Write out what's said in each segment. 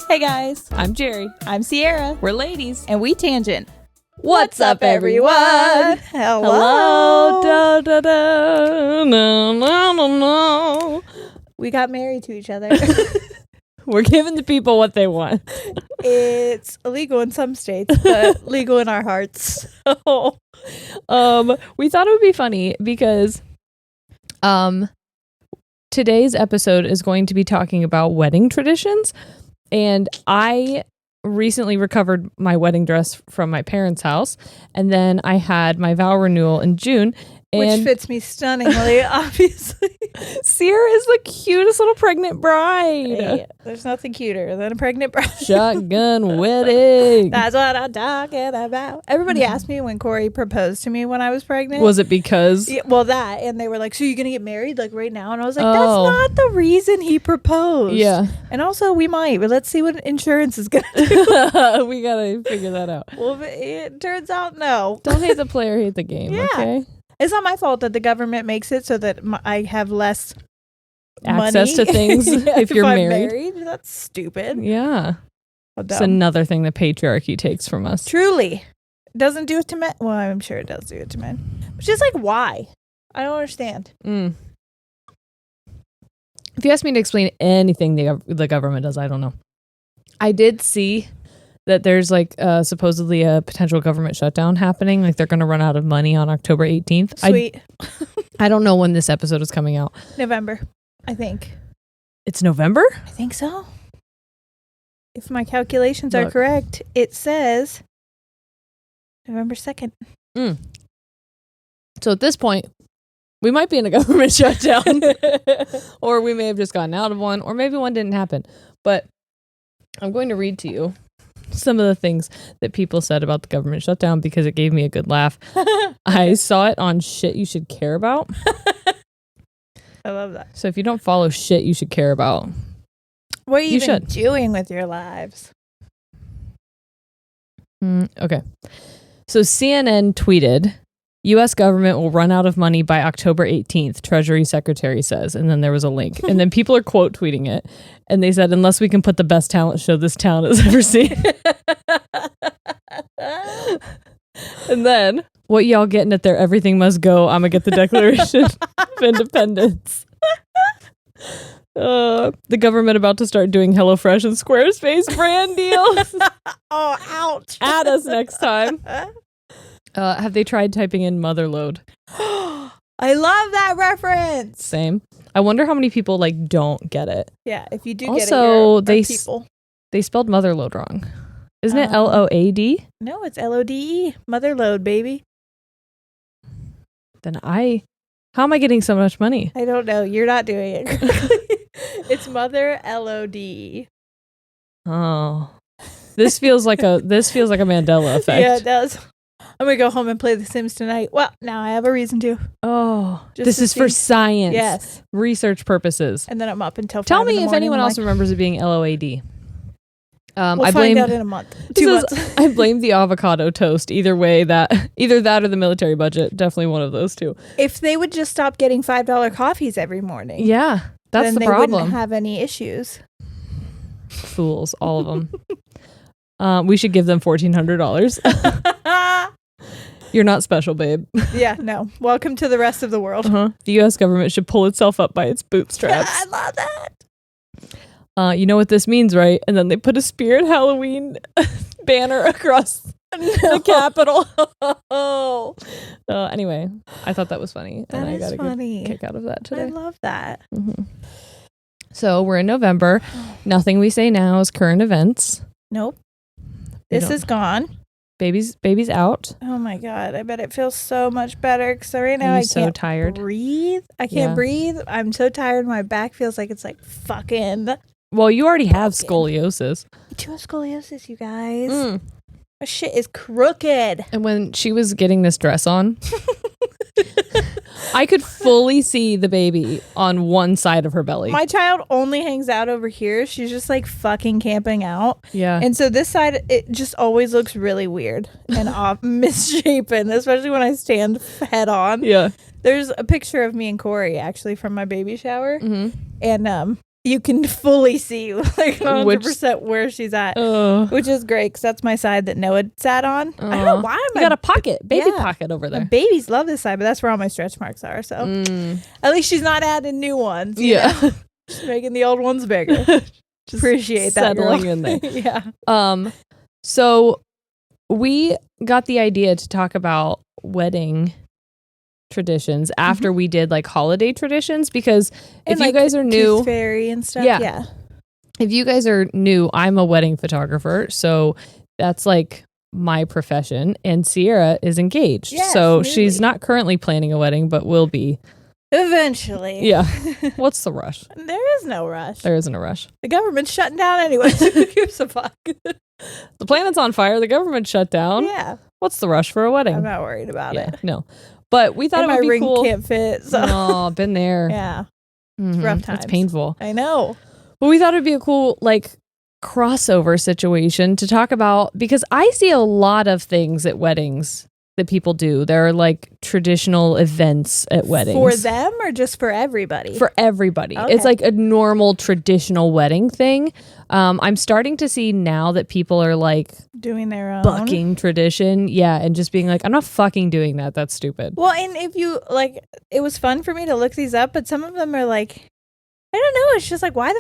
Hey guys, I'm Jerry. I'm Sierra. We're ladies. And we tangent. What's up, everyone? Hello. Da, da, da. No, no, no, no. We got married to each other. We're giving the people what they want. It's illegal in some states, but legal in our hearts. So, we thought it would be funny because today's episode is going to be talking about wedding traditions. And I recently recovered my wedding dress from my parents' house, and then I had my vow renewal in June. Which fits me stunningly, obviously. Sierra is the cutest little pregnant bride. Hey, there's nothing cuter than a pregnant bride. Shotgun wedding. That's what I'm talking about. Everybody asked me when Corey proposed to me when I was pregnant. Was it because? Yeah, well, that. And they were like, so you're going to get married like right now? And I was like, that's not the reason he proposed. Yeah. And also we might, but let's see what insurance is going to do. We got to figure that out. Well, it turns out no. Don't hate the player, hate the game. Yeah. Okay. It's not my fault that the government makes it so that I have less access money to things if you're married. That's stupid. Yeah. It's another thing the patriarchy takes from us. Truly. It doesn't do it to men. Well, I'm sure it does do it to men. But just like, why? I don't understand. If you ask me to explain anything the government does, I don't know. I did see that there's like supposedly a potential government shutdown happening. Like they're going to run out of money on October 18th. Sweet. I don't know when this episode is coming out. November, I think. It's November? I think so. If my calculations are correct, it says November 2nd. So at this point, we might be in a government shutdown. Or we may have just gotten out of one. Or maybe one didn't happen. But I'm going to read to you some of the things that people said about the government shutdown because it gave me a good laugh. I saw it on Shit You Should Care About. I love that. So if you don't follow Shit You Should Care About, what are you even doing with your lives? Okay. So CNN tweeted, U.S. government will run out of money by October 18th, Treasury Secretary says. And then there was a link. And then people are quote tweeting it. And they said, unless we can put the best talent show this town has ever seen. And then, what y'all getting at there? Everything must go. I'm going to get the Declaration of Independence. The government about to start doing HelloFresh and Squarespace brand deals. Oh, ouch. Add us next time. Have they tried typing in motherload? I love that reference. Same. I wonder how many people don't get it. Yeah, if you do also, get it, you're people. They spelled motherload wrong. Isn't it LOAD? No, it's LODE. Motherload, baby. Then how am I getting so much money? I don't know. You're not doing it correctly. It's mother LODE. Oh. This feels like a Mandela effect. Yeah, it does. I'm going to go home and play The Sims tonight. Well, now I have a reason to. Oh, this is for science. Yes. Research purposes. And then I'm up until 5 Tell me in the if morning. anyone else remembers it being LOAD. We'll find out in a month. 2 months. I blame the avocado toast. Either that or the military budget. Definitely one of those two. If they would just stop getting $5 coffees every morning. Yeah, that's the problem. They wouldn't have any issues. Fools, all of them. We should give them $1,400. You're not special, babe. Yeah, no. Welcome to the rest of the world. The U.S. government should pull itself up by its bootstraps. I love that. You know what this means, right? And then they put a Spirit Halloween banner across the Capitol. Anyway, I thought that was funny. That and I is got funny. A good kick out of that today. I love that. So we're in November. Nothing we say now is current events. Nope. This is gone. Baby's out. Oh my God. I bet it feels so much better because right now I can't breathe. I can't breathe. I'm so tired. My back feels like it's like fucking. Well, you already have scoliosis. I do have scoliosis, you guys. My shit is crooked. And when she was getting this dress on, I could fully see the baby on one side of her belly. My child only hangs out over here. She's just like fucking camping out. Yeah. And so this side, it just always looks really weird and off, misshapen, especially when I stand head on. Yeah. There's a picture of me and Corey actually from my baby shower. And you can fully see like 100% where she's at, which is great because that's my side that Noah sat on. I don't know why you got a pocket, baby pocket over there. My babies love this side, but that's where all my stretch marks are. So at least she's not adding new ones. You know? She's making the old ones bigger. Just appreciate that, settling in there. Yeah. So we got the idea to talk about wedding traditions after we did like holiday traditions, because if you guys are new, Tooth Fairy and stuff. Yeah. If you guys are new, I'm a wedding photographer, so that's like my profession, and Sierra is engaged. Yes, so she's not currently planning a wedding, but will be eventually. Yeah. What's the rush? There is no rush. There isn't a rush. The government's shutting down anyway. Who gives a fuck? The planet's on fire. The government's shut down. Yeah. What's the rush for a wedding? I'm not worried about it. No. But we thought it would be ring cool. Can't fit. So. Oh, been there. Yeah. It's rough times. It's painful. I know. But we thought it'd be a cool like crossover situation to talk about, because I see a lot of things at weddings that people do. There are like traditional events at weddings. For them or just for everybody? For everybody. Okay. It's like a normal traditional wedding thing. I'm starting to see now that people are like doing their own bucking tradition. Yeah. And just being like, I'm not fucking doing that. That's stupid. Well, and if you like, it was fun for me to look these up, but some of them are like, I don't know. It's just like, why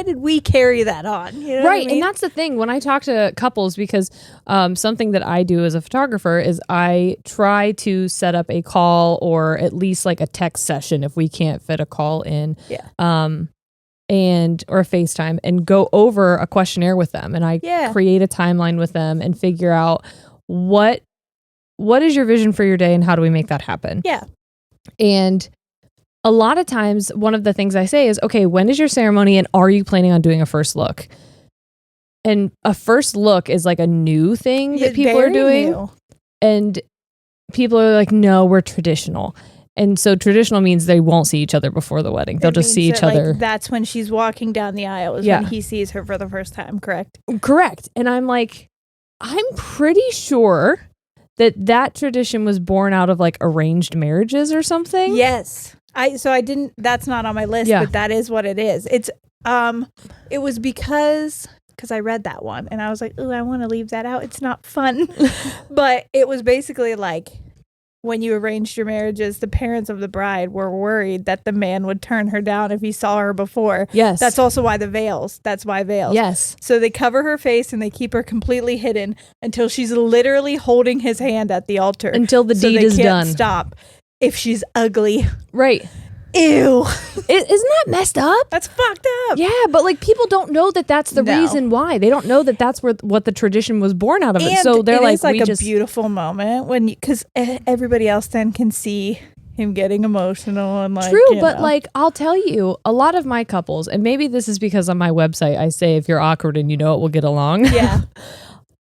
did we carry that on? You know right. What I mean? And that's the thing when I talk to couples, because something that I do as a photographer is I try to set up a call or at least like a text session if we can't fit a call in. Yeah. Or a FaceTime, and go over a questionnaire with them. And I create a timeline with them and figure out what is your vision for your day and how do we make that happen? Yeah. And a lot of times, one of the things I say is, okay, when is your ceremony and are you planning on doing a first look? And a first look is like a new thing that people are doing. New. And people are like, no, we're traditional. And so traditional means they won't see each other before the wedding. They'll just see each other. Like, that's when she's walking down the aisle is when he sees her for the first time, correct? Correct. And I'm like, I'm pretty sure that tradition was born out of like arranged marriages or something. Yes. That's not on my list, but that is what it is. It's it was because I read that one and I was like, oh, I want to leave that out. It's not fun. But it was basically like when you arranged your marriages, the parents of the bride were worried that the man would turn her down if he saw her before. Yes. That's also why that's why veils. Yes. So they cover her face and they keep her completely hidden until she's literally holding his hand at the altar. Until the deed is done. Stop if she's ugly. Right. Ew. Isn't that messed up? That's fucked up. Yeah, but like people don't know that that's the reason why. They don't know that that's what the tradition was born out of. And so they're it's like a beautiful moment because everybody else then can see him getting emotional and like. True, but like I'll tell you, a lot of my couples, and maybe this is because on my website I say if you're awkward and you know it, we'll get along. Yeah.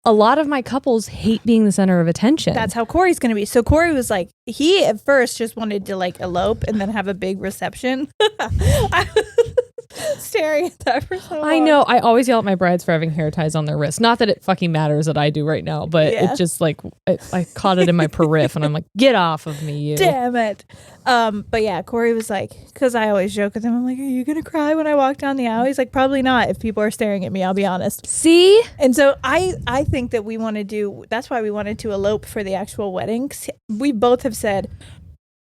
A lot of my couples hate being the center of attention. That's how Corey's going to be. So Corey was like, he at first just wanted to like elope and then have a big reception. I was staring at that for so long. I know. I always yell at my brides for having hair ties on their wrists. Not that it fucking matters that I do right now, but it just like, I caught it in my periph and I'm like, get off of me, you. Damn it. But yeah, Corey was like, because I always joke with him, I'm like, are you going to cry when I walk down the aisle? He's like, probably not if people are staring at me, I'll be honest. See? And so I think that we want to do, that's why we wanted to elope for the actual wedding. We both have said,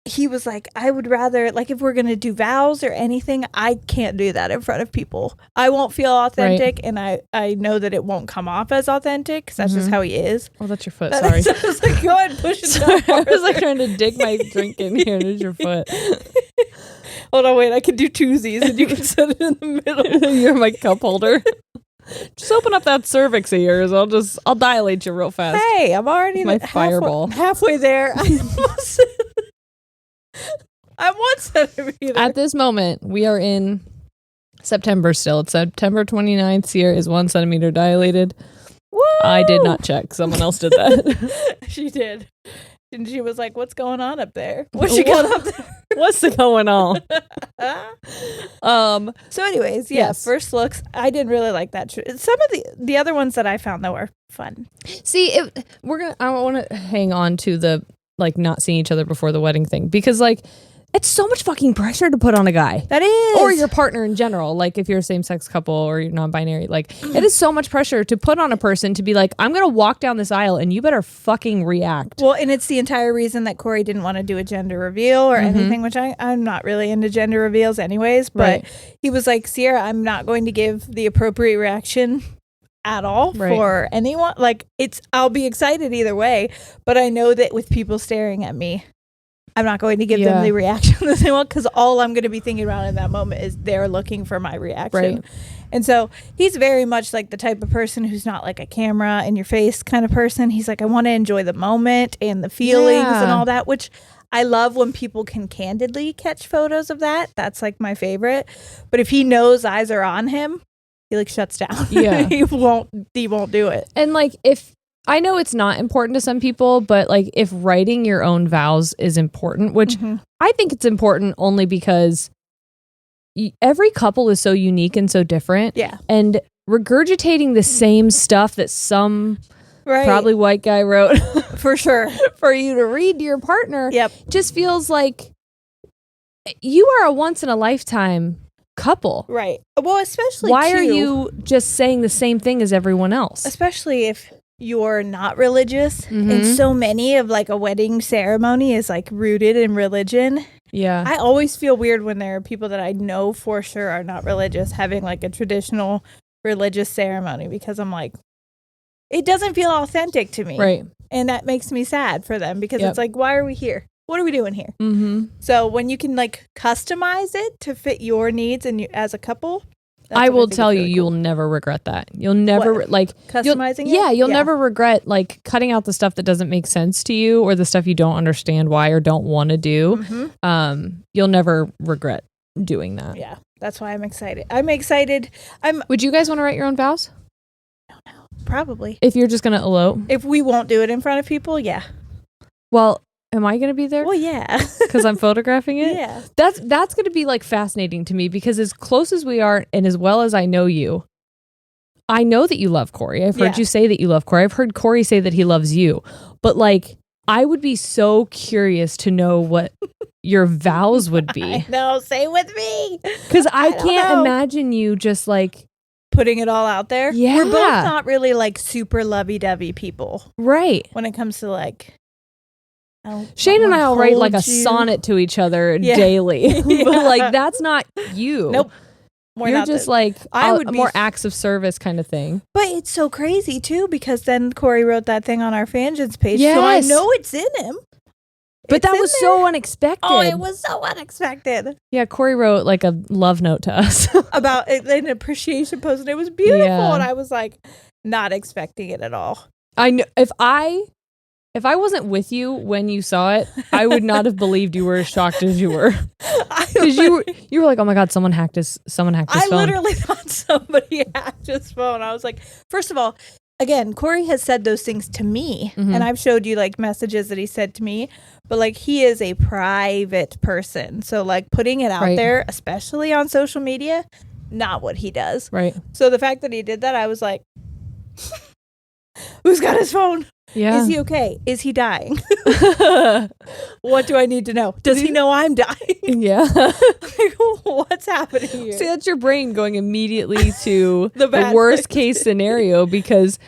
he was like, I would rather, like, if we're going to do vows or anything, I can't do that in front of people. I won't feel authentic, and I know that it won't come off as authentic because that's just how he is. Oh, that's your foot. Sorry. I was like, go ahead, push it down. I was like trying to dig my drink in here. There's your foot. Hold on, wait. I can do twosies, and you can set it in the middle. You're my cup holder. Just open up that cervix of yours. I'll dilate you real fast. Hey, I'm already my fireball. Halfway there. I'm 1 centimeter. At this moment, we are in September still. It's September 29th. Sierra is 1 centimeter dilated. Woo! I did not check. Someone else did that. She did. And she was like, what's going on up there? What she got up there? What's going on? So anyways, first looks. I didn't really like that. Some of the other ones that I found though are fun. See, I want to hang on to the like not seeing each other before the wedding thing, because like it's so much fucking pressure to put on a guy. That is. Or your partner in general. Like if you're a same-sex couple or you're non-binary, like it is so much pressure to put on a person to be like, I'm going to walk down this aisle and you better fucking react. Well, and it's the entire reason that Corey didn't want to do a gender reveal or anything, which I'm not really into gender reveals anyways. But he was like, Sierra, I'm not going to give the appropriate reaction at all for anyone. Like I'll be excited either way, but I know that with people staring at me, I'm not going to give them the reaction that they want, because all I'm going to be thinking about in that moment is they're looking for my reaction. Right. And so he's very much like the type of person who's not like a camera in your face kind of person. He's like, I want to enjoy the moment and the feelings and all that, which I love when people can candidly catch photos of that. That's like my favorite. But if he knows eyes are on him, he like shuts down. Yeah. he won't do it. And like I know it's not important to some people, but like if writing your own vows is important, which I think it's important only because every couple is so unique and so different. Yeah. And regurgitating the same stuff that some probably white guy wrote for sure for you to read to your partner just feels like you are a once in a lifetime couple. Right. Well, especially why are you just saying the same thing as everyone else? Especially if you're not religious, and so many of like a wedding ceremony is like rooted in religion. Yeah. I always feel weird when there are people that I know for sure are not religious having like a traditional religious ceremony, because I'm like, it doesn't feel authentic to me. Right. And that makes me sad for them, because it's like, why are we here? What are we doing here? So when you can like customize it to fit your needs and you as a couple, I will tell you, you'll never regret that. You'll never like customizing it. Yeah, you'll never regret like cutting out the stuff that doesn't make sense to you or the stuff you don't understand why or don't want to do. You'll never regret doing that. Yeah, that's why I'm excited. I'm excited. Would you guys want to write your own vows? No, probably. If you're just gonna elope. If we won't do it in front of people, yeah. Well, am I going to be there? Well, yeah. Because I'm photographing it? Yeah. That's going to be like fascinating to me, because as close as we are and as well as I know you, I know that you love Corey. I've heard you say that you love Corey. I've heard Corey say that he loves you. But like, I would be so curious to know what your vows would be. No, say with me. Because I can't imagine you just like putting it all out there. Yeah. We're both not really like super lovey-dovey people. Right. When it comes to like, Shane and I will write like a sonnet to each other daily. But like, that's not you. Nope. You're just like more acts of service kind of thing. But it's so crazy too, because then Corey wrote that thing on our Fangens page. So I know it's in him. But that was so unexpected. Oh, it was so unexpected. Yeah, Corey wrote like a love note to us. About an appreciation post, and it was beautiful. Yeah. And I was like, not expecting it at all. I know if I wasn't with you when you saw it, I would not have believed you were as shocked as you were. Because you were like, oh my God, someone hacked his phone. I literally thought somebody hacked his phone. I was like, first of all, again, Corey has said those things to me, and I've showed you like messages that he said to me, but like he is a private person. So like putting it out there, especially on social media, not what he does. Right. So the fact that he did that, I was like, who's got his phone? Yeah. Is he okay? Is he dying? What do I need to know? Does he know I'm dying? Yeah. Like, what's happening here? See, that's your brain going immediately to the worst case scenario, because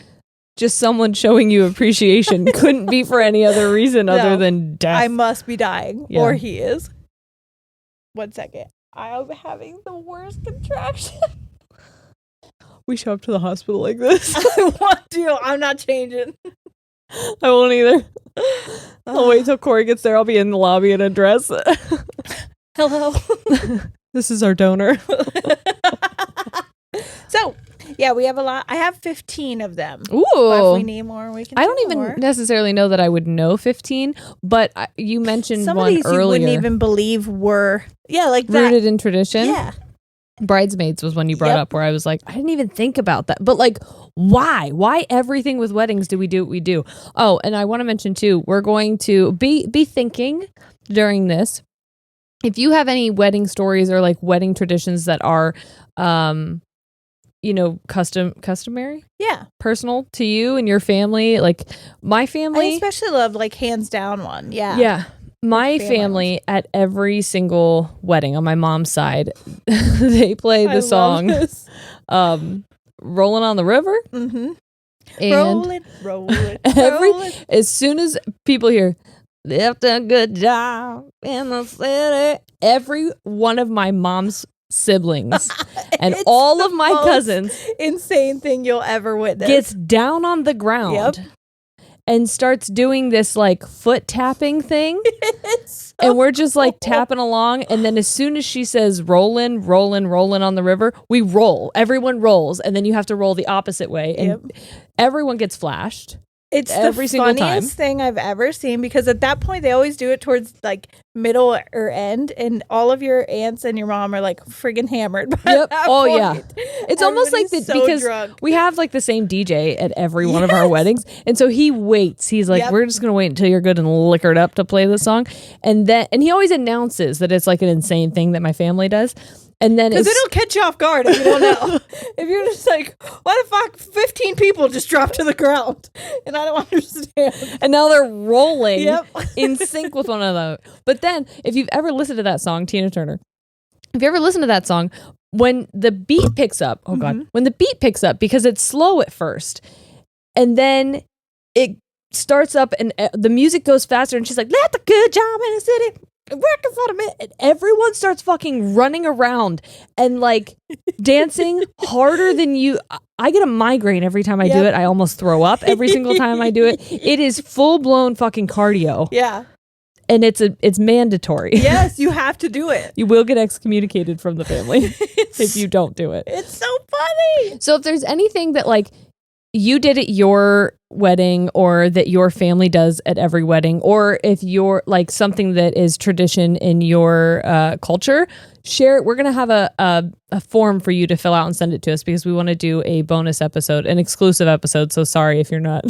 just someone showing you appreciation couldn't be for any other reason other than death. I must be dying, or he is. 1 second. I'm having the worst contraction. We show up to the hospital like this. I want to. I'm not changing. I won't either. I'll wait till Corey gets there. I'll be in the lobby in a dress. Hello. This is our donor. So, yeah, we have a lot. I have 15 of them. Ooh. But if we need more, we can I don't even necessarily know that I would know 15, but you mentioned some one of these earlier. You wouldn't even believe were, like that. Rooted in tradition? Yeah. Bridesmaids was one you brought up, where I was like, I didn't even think about that. But like, why everything with weddings do we do what we do? Oh, and I want to mention too, we're going to be thinking during this, if you have any wedding stories or like wedding traditions that are customary, personal to you and your family, like my family, I especially love like hands down one. Yeah, My family at every single wedding on my mom's side, they play the song Rolling on the River. Mm-hmm. And rolling. As soon as people hear, left a good job in the city, every one of my mom's siblings and all of my cousins, insane thing you'll ever witness, gets down on the ground and starts doing this like foot tapping thing. And we're just like tapping along. And then as soon as she says rolling on the river, we roll. Everyone rolls. And then you have to roll the opposite way. And everyone gets flashed. It's every the funniest thing I've ever seen, because at that point they always do it towards like middle or end, and all of your aunts and your mom are like friggin' hammered by that point. Yeah, it's almost like that, so because drunk. We have like the same DJ at every one of our weddings, and so he waits. He's like, we're just gonna wait until you're good and liquored up to play the song, and he always announces that it's like an insane thing that my family does. And then because it'll catch you off guard if you don't know. If you're just like, what the fuck, 15 people just dropped to the ground and I don't understand. And now they're rolling in sync with one another. But then if you've ever listened to that song, Tina Turner, if you ever listened to that song, when the beat picks up, when the beat picks up, because it's slow at first, and then it starts up and the music goes faster, and she's like, left a good job in the city. Working for a minute, and everyone starts fucking running around and like dancing harder than you. I get a migraine every time I do it. I almost throw up every single time I do it. It is full blown fucking cardio. Yeah. And it's mandatory. Yes, you have to do it. You will get excommunicated from the family if you don't do it. It's so funny. So if there's anything that like you did at your wedding, or that your family does at every wedding, or if you're like something that is tradition in your culture, share it. We're going to have a form for you to fill out and send it to us, because we want to do a bonus episode, an exclusive episode. So sorry if you're not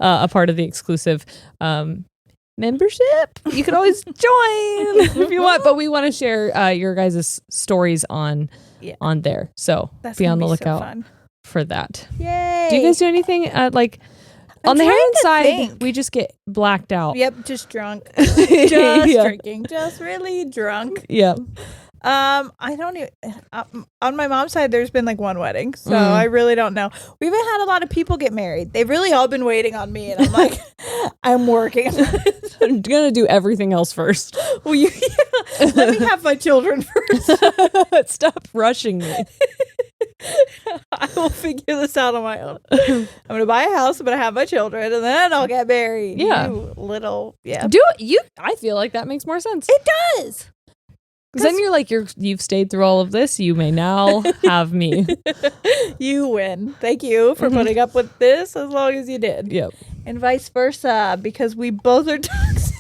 a part of the exclusive membership. You can always join if you want, but we want to share your guys' stories on there. So be on the lookout for that. Yay. Do you guys do anything like on the Heron side? We just get blacked out. Yep, just drunk. Just drinking. Just really drunk. Yep. I don't even on my mom's side there's been like one wedding, so I really don't know. We haven't had a lot of people get married. They've really all been waiting on me, and I'm like, I'm working. I'm gonna do everything else first. Well, let me have my children first. Stop rushing me. I will figure this out on my own. I'm gonna buy a house, I'm gonna have my children, and then I'll get married. Yeah. Do it. I feel like that makes more sense. It does. Because then you're like, you've stayed through all of this. You may now have me. You win. Thank you for putting up with this as long as you did. Yep. And vice versa, because we both are toxic.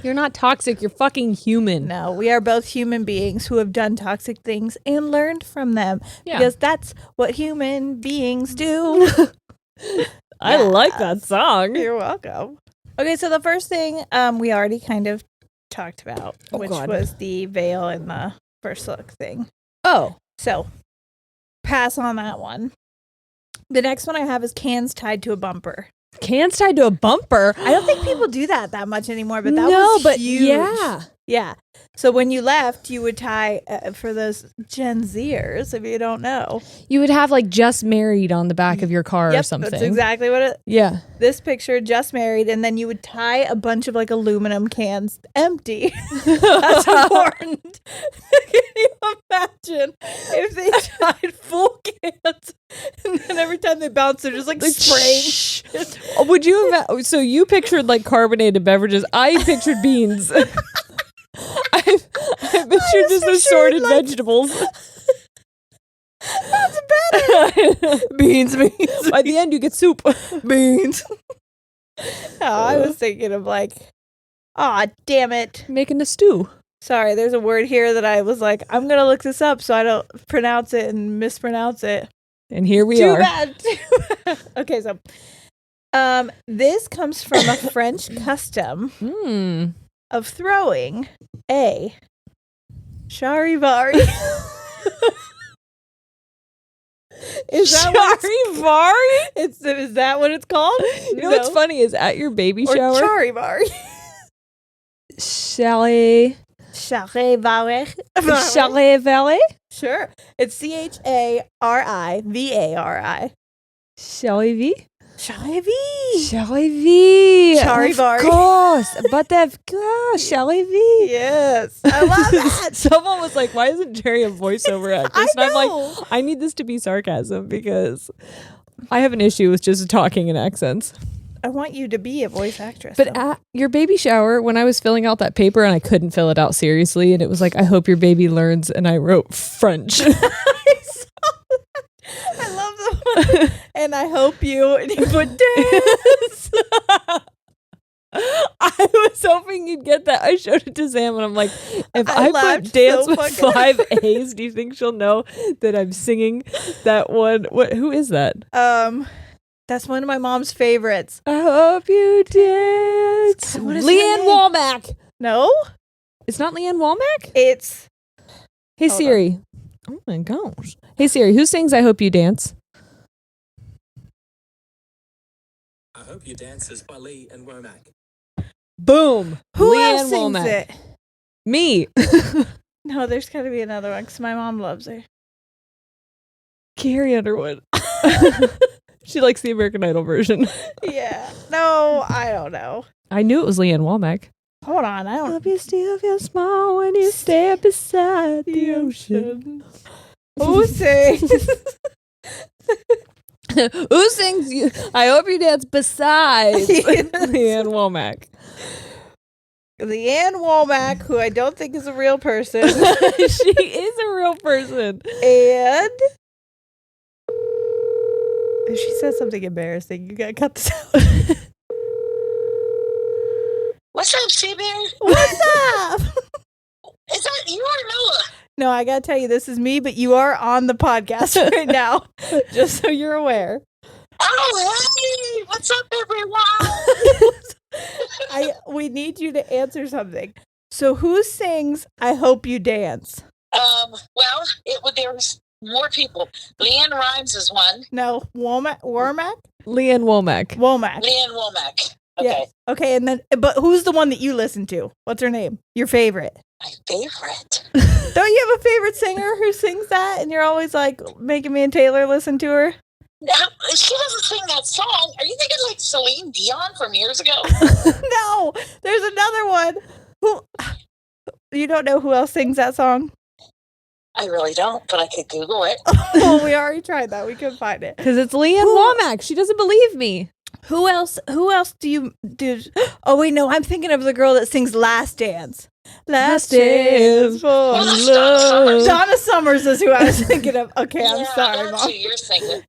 You're not toxic. You're fucking human. No, we are both human beings who have done toxic things and learned from them. Yeah. Because that's what human beings do. I like that song. You're welcome. Okay, so the first thing we already kind of talked about, which was the veil and the first look thing. Oh. So, pass on that one. The next one I have is cans tied to a bumper. Cans tied to a bumper? I don't think people do that much anymore, but that was huge. Yeah. So when you left, you would tie, for those Gen Zers, if you don't know. You would have like just married on the back of your car or something. That's exactly what it. Yeah. This picture, just married, and then you would tie a bunch of like aluminum cans empty. That's important. Can you imagine if they tied full cans and then every time they bounce, they're just like spraying? Would you imagine? So you pictured like carbonated beverages. I pictured beans. I pictured just assorted vegetables. That's better. Beans. By the end, you get soup. Beans. I was thinking of like, damn it. Making a stew. Sorry, there's a word here that I was like, I'm going to look this up so I don't pronounce it and mispronounce it. And here we are. Too bad. Okay, so this comes from a French custom of throwing a charivari Is that Charivari? Is that what it's called? You know what's funny is at your baby shower. Charivari. Charivari. Sure. It's CHARIVARI. Charivari. Charivari. Of course. But of course. Charivari. Yes. I love that. Someone was like, why isn't Jerry a voiceover actress? And I'm like, I need this to be sarcasm because I have an issue with just talking in accents. I want you to be a voice actress. But at your baby shower, when I was filling out that paper and I couldn't fill it out seriously, and it was like, I hope your baby learns, and I wrote French. I love the one. And I hope you, and you put dance. I was hoping you'd get that. I showed it to Sam, and I'm like, if I put dance so with 5 A's, do you think she'll know that I'm singing that one? Who is that? That's one of my mom's favorites. I hope you dance. Leanne Womack. No? It's not Leanne Womack? It's... Hey, Siri. Oh, my gosh. Hey, Siri, who sings I Hope You Dance? I Hope You Dance is by Leanne Womack. Boom. Who Leanne else sings Womack. it? Me. No, there's got to be another one because my mom loves her. Carrie Underwood. She likes the American Idol version. Yeah. No, I don't know. I knew it was Leanne Womack. Hold on. I don't... Hope you still feel small when you stand beside the ocean. Who sings? Who sings you? I Hope You Dance besides Leanne Womack. Leanne Womack, who I don't think is a real person. She is a real person. And if she says something embarrassing, you gotta cut this out. What's up, Seabear? What's up? Is that you or Noah? No, I gotta tell you, this is me, but you are on the podcast right now, just so you're aware. Oh, hey! What's up, everyone? We need you to answer something. So, who sings "I Hope You Dance"? Well, there's more people. Leanne Rhymes is one. No, Womack. Leanne Womack. Leanne Womack. Okay. Yeah. Okay, and then, but who's the one that you listen to? What's her name? Your favorite? My favorite. Don't you have a favorite singer who sings that? And you're always like making me and Taylor listen to her. Now, she doesn't sing that song. Are you thinking like Celine Dion from years ago? No, there's another one. Who? You don't know who else sings that song? I really don't, but I could Google it. Oh, we already tried that. We couldn't find it. Because it's Leanne Womack. She doesn't believe me. Who else do you do? Oh, wait, no. I'm thinking of the girl that sings Last Dance. Last Dance for Love. Donna Summers is who I was thinking of. Okay, I'm sorry, Mom. You're singing.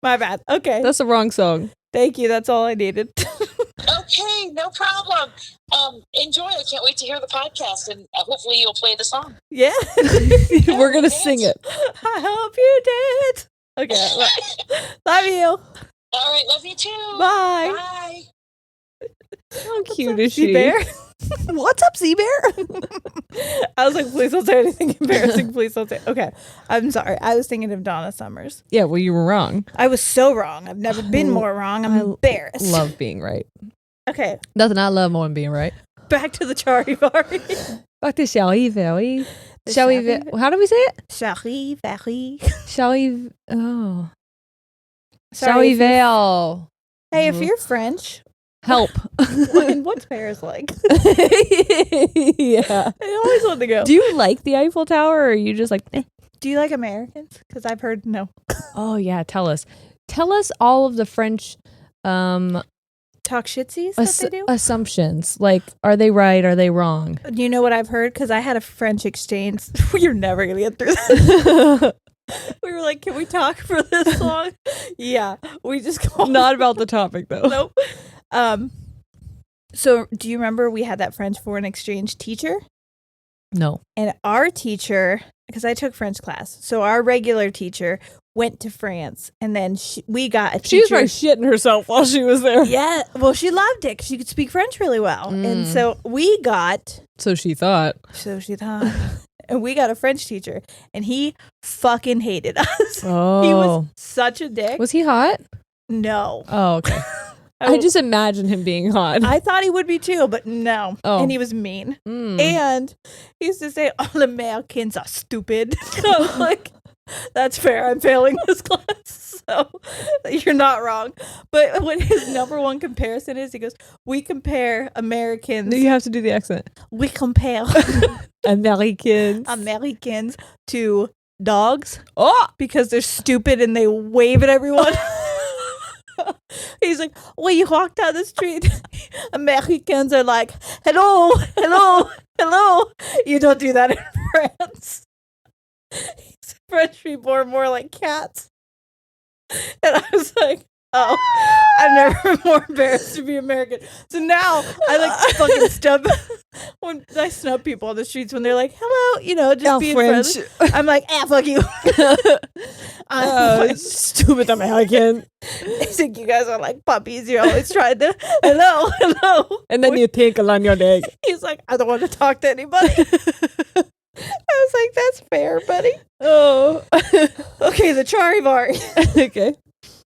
My bad. Okay. That's the wrong song. Thank you. That's all I needed. Okay, no problem. Enjoy. I can't wait to hear the podcast, and hopefully you'll play the song. Yeah. We're going to sing it. I hope you did. Okay. Love you. All right, love you too. Bye. Bye. How cute is she? Bear? What's up, Sea-Bear? I was like, please don't say anything embarrassing. Please don't say. Okay. I'm sorry. I was thinking of Donna Summers. Yeah, well, you were wrong. I was so wrong. I've never been more wrong. I'm embarrassed. Love being right. Okay. Nothing I love more than being right. Back to the Charivari. Back to Charivari. How do we say it? Charivari. Oh. Sorry, Charivari. Hey, if you're French, help. What's Paris like? Yeah. I always want to go. Do you like the Eiffel Tower, or are you just like, eh? Do you like Americans? Because I've heard no. Oh, yeah. Tell us. Tell us all of the French talk shitsies that they do? Assumptions. Like, are they right? Are they wrong? Do you know what I've heard? Because I had a French exchange. You're never going to get through that. We were like, can we talk for this long? Yeah. We just called. Not about the topic, though. Nope. So do you remember we had that French foreign exchange teacher? No. And our teacher, because I took French class, so our regular teacher went to France, and then we got a teacher. She was probably shitting herself while she was there. Yeah, well, she loved it because she could speak French really well. And so we got... So she thought. and we got a French teacher, and he fucking hated us. Oh. He was such a dick. Was he hot? No. Oh, okay. I just imagine him being hot. I thought he would be too, but no. Oh. And he was mean. And he used to say, all Americans are stupid. I was like, that's fair. I'm failing this class. So you're not wrong. But what his number one comparison is, he goes, we compare Americans. You have to do the accent. We compare Americans to dogs. Oh, because they're stupid and they wave at everyone. He's like, when you walk down the street, Americans are like, hello, hello, hello. You don't do that in France. French people are more like cats. And I was like, oh, I've never been more embarrassed to be American. So now I like fucking stub when I snub people on the streets when they're like, hello, you know, just being friendly. I'm like, fuck you. Stupid American. I think you guys are like puppies. You're always trying to, hello, hello. And then you tinkle on your leg. He's like, I don't want to talk to anybody. I was like, that's fair, buddy. Oh. Okay, the Charivari. Okay.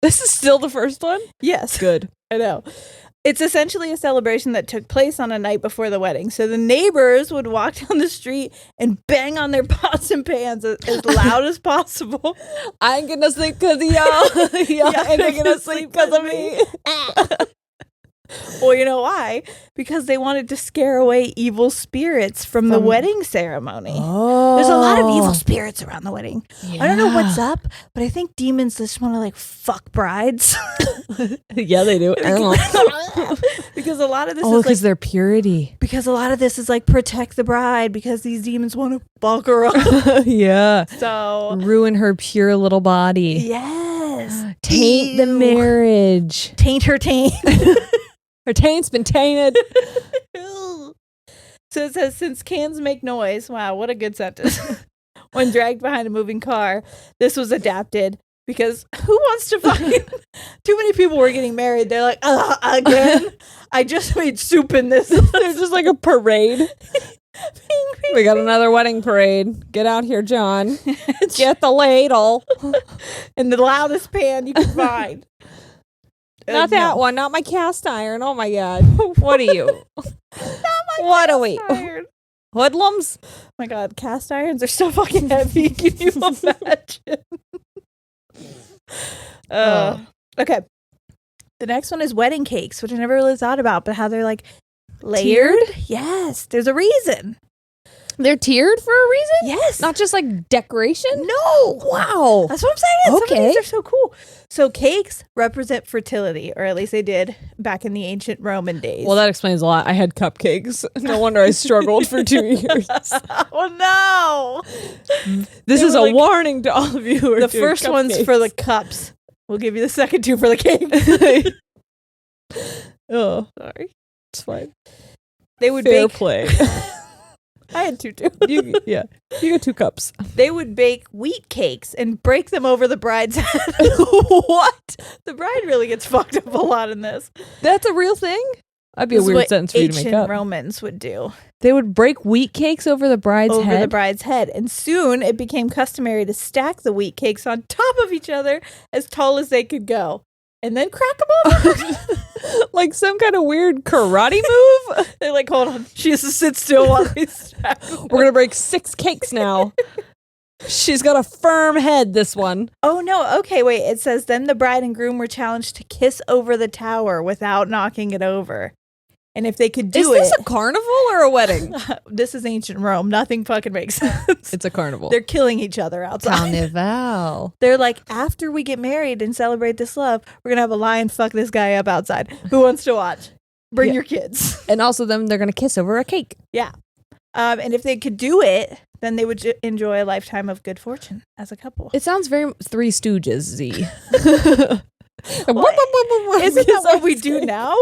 This is still the first one? Yes. Good. I know. It's essentially a celebration that took place on a night before the wedding. So the neighbors would walk down the street and bang on their pots and pans as loud as possible. I ain't gonna sleep because of y'all. Y'all ain't gonna sleep because of me. Well, you know why? Because they wanted to scare away evil spirits from the wedding ceremony. Oh. There's a lot of evil spirits around the wedding. Yeah. I don't know what's up, but I think demons just want to like fuck brides. Yeah, they do. Because a lot of this is because like their purity. because a lot of this is like protect the bride because these demons want to fuck her up. Yeah. So Ruin her pure little body. yes. Taint the Ew. marriage. Taint her taint. Her taint's been tainted. So it says, since cans make noise, wow, what a good sentence. When dragged behind a moving car, this was adapted because who wants to fucking... Too many people were getting married. They're like, again? I just made soup in this. They're just like a parade. We got another wedding parade. Get out here, John. Get the ladle. And the loudest pan you can find. Not that one. Not my cast iron. Oh, my God. What are you? What are we? Iron. Hoodlums? Oh my God, cast irons are so fucking heavy. Can you imagine? Okay. The next one is wedding cakes, which I never really thought about, but how they're like layered. Yes, there's a reason. They're tiered for a reason? Yes. Not just like decoration? No. Wow. That's what I'm saying. Some of Okay. these are so cool. So cakes represent fertility, or at least they did back in the ancient Roman days. Well, that explains a lot. I had cupcakes. No wonder I struggled for 2 years. Oh no. This They is were a like- warning to all of you who are The doing first one's cupcakes. for the cups. We'll give you the second two for the cake. Oh, Sorry. it's fine. They would Fair bake. play. I had two too. You got 2 cups. They would bake wheat cakes and break them over the bride's head. What? The bride really gets fucked up a lot in this. That's a real thing? That'd be This a is weird what sentence for you to make ancient up. Romans would do They would break wheat cakes over the bride's over head? the bride's head. And soon it became customary to stack the wheat cakes on top of each other as tall as they could go. And then crack them over. Like some kind of weird karate move? They're like, hold on. She has to sit still while they stack them. We're going to break 6 cakes now. She's got a firm head, this one. Oh, no. Okay, wait. It says, then the bride and groom were challenged to kiss over the tower without knocking it over. And if they could do Is this a carnival or a wedding? this is ancient Rome. Nothing fucking makes sense. It's a carnival. They're killing each other outside. Carnival. They're like, after we get married and celebrate this love, we're going to have a lion fuck this guy up outside. Who wants to watch? Bring Yeah. your kids. And also them, they're going to kiss over a cake. Yeah. And if they could do it, then they would enjoy a lifetime of good fortune as a couple. It sounds very Three Stooges-y. Isn't that what we do now?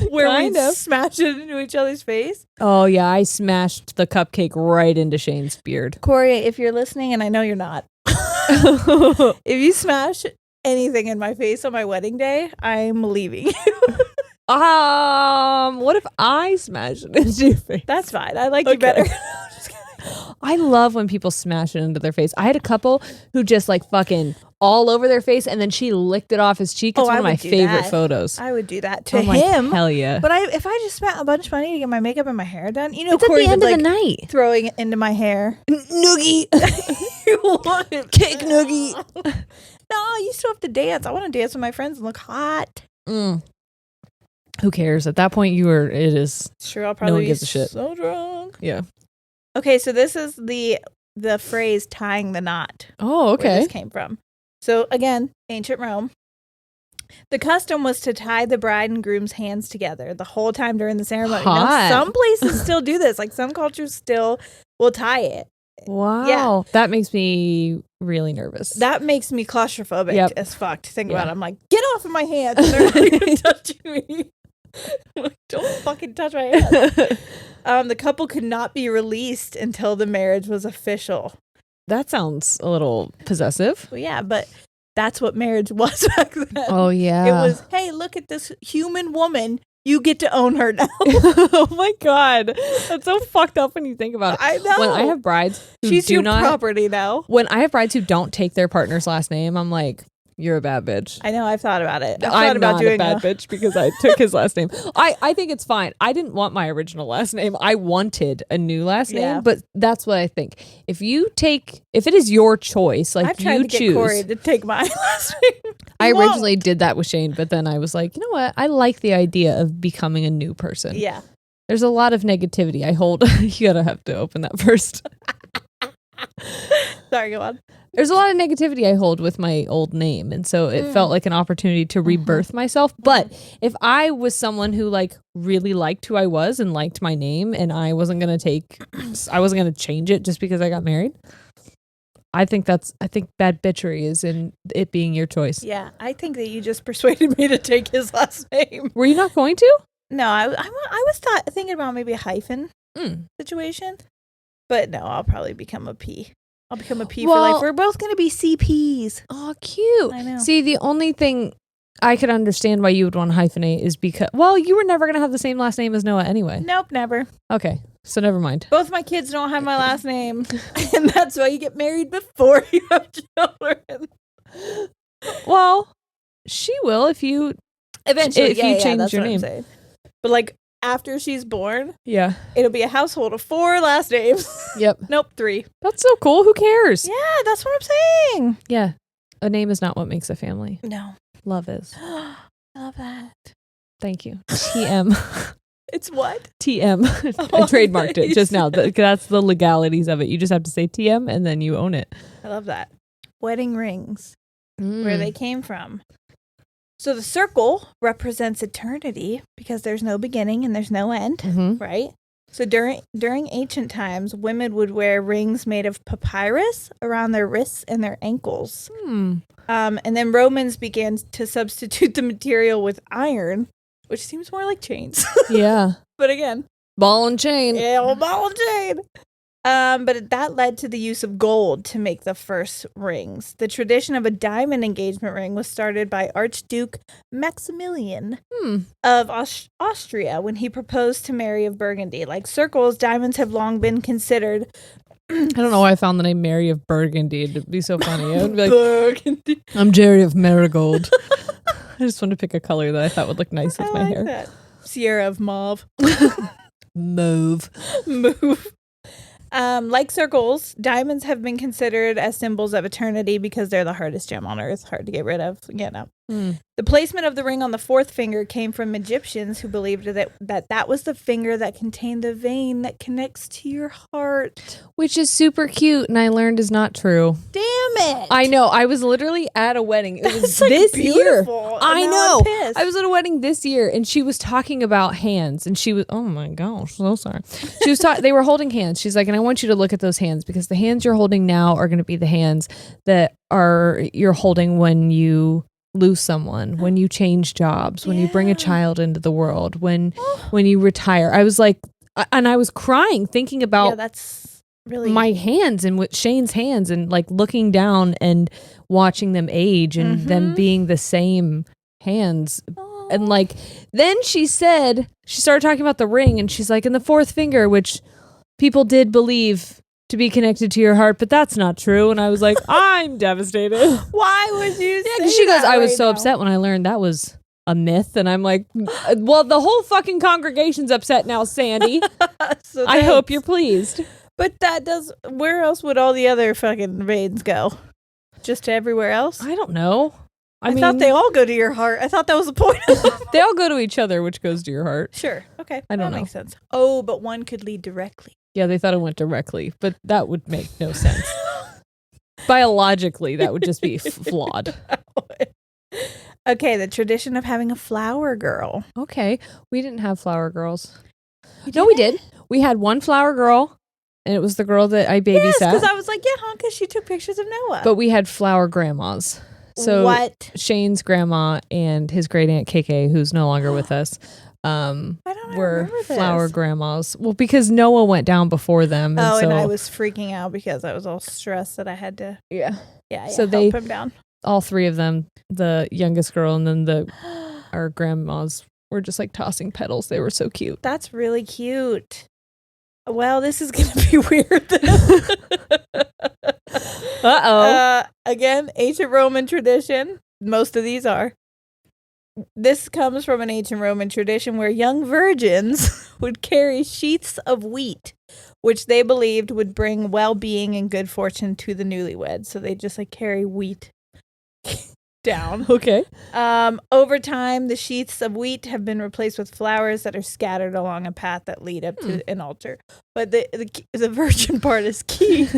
Where Kind we of. smash it into each other's face? Oh, yeah. I smashed the cupcake right into Shane's beard. Corey, if you're listening, and I know you're not, if you smash anything in my face on my wedding day, I'm leaving. What if I smash it into your face? That's fine. I like you Okay. better. Just kidding. I love when people smash it into their face. I had a couple who just like fucking all over their face, and then she licked it off his cheek. It's one of my favorite photos. I would do that to I'm him. Like, hell yeah. But if I just spent a bunch of money to get my makeup and my hair done, you know, it's Corey at the end would, of the night. Throwing it into my hair. Noogie. You want it? Cake noogie. No, you still have to dance. I want to dance with my friends and look hot. Who cares? At that point, it is. Sure, I'll probably gives be a shit. So drunk. Yeah. Okay, so this is the phrase tying the knot. Oh, okay. Where this came from. So again, ancient Rome. The custom was to tie the bride and groom's hands together the whole time during the ceremony. Now, some places still do this. Like some cultures still will tie it. Wow. Yeah. That makes me really nervous. That makes me claustrophobic as fuck to think about. I'm like, get off of my hands. And they're not even touching me. Like, don't fucking touch my hands. The couple could not be released until the marriage was official. That sounds a little possessive. Well, yeah, but that's what marriage was back then. Oh, yeah. It was, hey, look at this human woman. You get to own her now. Oh, my God. That's so fucked up when you think about it. I know. When I have brides who She's do your not, property now. When I have brides who don't take their partner's last name, I'm like, you're a bad bitch. I know. I've thought about it. I'm not a bad bitch because I took his last name. I think it's fine. I didn't want my original last name. I wanted a new last name, but that's what I think. If it is your choice, like I've tried you to choose. Get Corey to take my last name. I originally did that with Shane, but then I was like, you know what? I like the idea of becoming a new person. Yeah. There's a lot of negativity I hold. You gotta have to open that first. Sorry, go on. There's a lot of negativity I hold with my old name, and so it felt like an opportunity to rebirth myself. But if I was someone who like really liked who I was and liked my name, and I wasn't gonna change it just because I got married, I think bad bitchery is in it being your choice. Yeah, I think that you just persuaded me to take his last name. Were you not going to? No, I was thinking about maybe a hyphen situation, but no, I'll probably become a P. I'll become a P for life. We're both going to be CPs. Oh, cute. I know. See, the only thing I could understand why you would want to hyphenate is because, you were never going to have the same last name as Noah anyway. Nope, never. Okay, so never mind. Both my kids don't have my last name, and that's why you get married before you have children. Well, she will if you eventually change your name. But like after she's born, it'll be a household of 4 last names. Yep. Nope, 3. That's so cool. Who cares? Yeah, that's what I'm saying. Yeah, a name is not what makes a family. No, love is. I love that. Thank you. TM. It's what? TM. I trademarked it just now. That's the legalities of it. You just have to say TM and then you own it. I love that. Wedding rings. Where they came from. So the circle represents eternity because there's no beginning and there's no end, right? So during ancient times, women would wear rings made of papyrus around their wrists and their ankles. And then Romans began to substitute the material with iron, which seems more like chains. Yeah. But again. Ball and chain. Yeah, ball and chain. But that led to the use of gold to make the first rings. The tradition of a diamond engagement ring was started by Archduke Maximilian of Austria when he proposed to Mary of Burgundy. Like circles, diamonds have long been considered. I don't know why I found the name Mary of Burgundy. It'd be so funny. I would be like, Burgundy. I'm Jerry of Marigold. I just wanted to pick a color that I thought would look nice with my hair. That. Sierra of Mauve. Mauve. Like circles, diamonds have been considered as symbols of eternity because they're the hardest gem on earth, hard to get rid of. The placement of the ring on the 4th finger came from Egyptians who believed that was the finger that contained the vein that connects to your heart. Which is super cute, and I learned is not true. Damn it. I know. I was literally at a wedding. It was like this year. I know. I was at a wedding this year, and she was talking about hands, and she was, oh my gosh, so sorry. She was they were holding hands. She's like, and I want you to look at those hands because the hands you're holding now are going to be the hands that you're holding when you lose someone, when you change jobs, when you bring a child into the world, when you retire. I was like, and I was crying thinking about that's really my hands and with Shane's hands and like looking down and watching them age and them being the same hands. And like, then she started talking about the ring and she's like, and the 4th finger, which people did believe to be connected to your heart, but that's not true. And I was like, I'm devastated. Why would you say She goes, that I was right so now? upset when I learned that was a myth. And I'm like, well, the whole fucking congregation's upset now, Sandy. So I hope thanks. you're pleased. But that does. Where else would all the other fucking veins go? Just to everywhere else? I don't know. I mean, thought they all go to your heart. I thought that was the point. they all go to each other, which goes to your heart. Sure. Okay. I don't that know. makes sense. Oh, but one could lead directly. Yeah, they thought it went directly, but that would make no sense. Biologically, that would just be flawed. Okay, the tradition of having a flower girl. Okay, we didn't have flower girls. You No, we didn't? did. We had one flower girl, and it was the girl that I babysat. Yes, because I was like, yeah, huh? Because she took pictures of Noah. But we had flower grandmas. So what? Shane's grandma and his great aunt KK, who's no longer with us, I were remember this. flower grandmas. Well, because Noah went down before them. Oh, so, and I was freaking out because I was all stressed that I had to. yeah. So they- help him down. All three of them, the youngest girl and then our grandmas, were just like tossing petals. They were so cute. That's really cute. Well, this is going to be weird. Then. Uh-oh. Again, ancient Roman tradition. Most of these are. This comes from an ancient Roman tradition where young virgins would carry sheaths of wheat, which they believed would bring well-being and good fortune to the newlyweds. So they just like carry wheat down. Okay. Over time, the sheaths of wheat have been replaced with flowers that are scattered along a path that lead up to an altar. But the virgin part is key,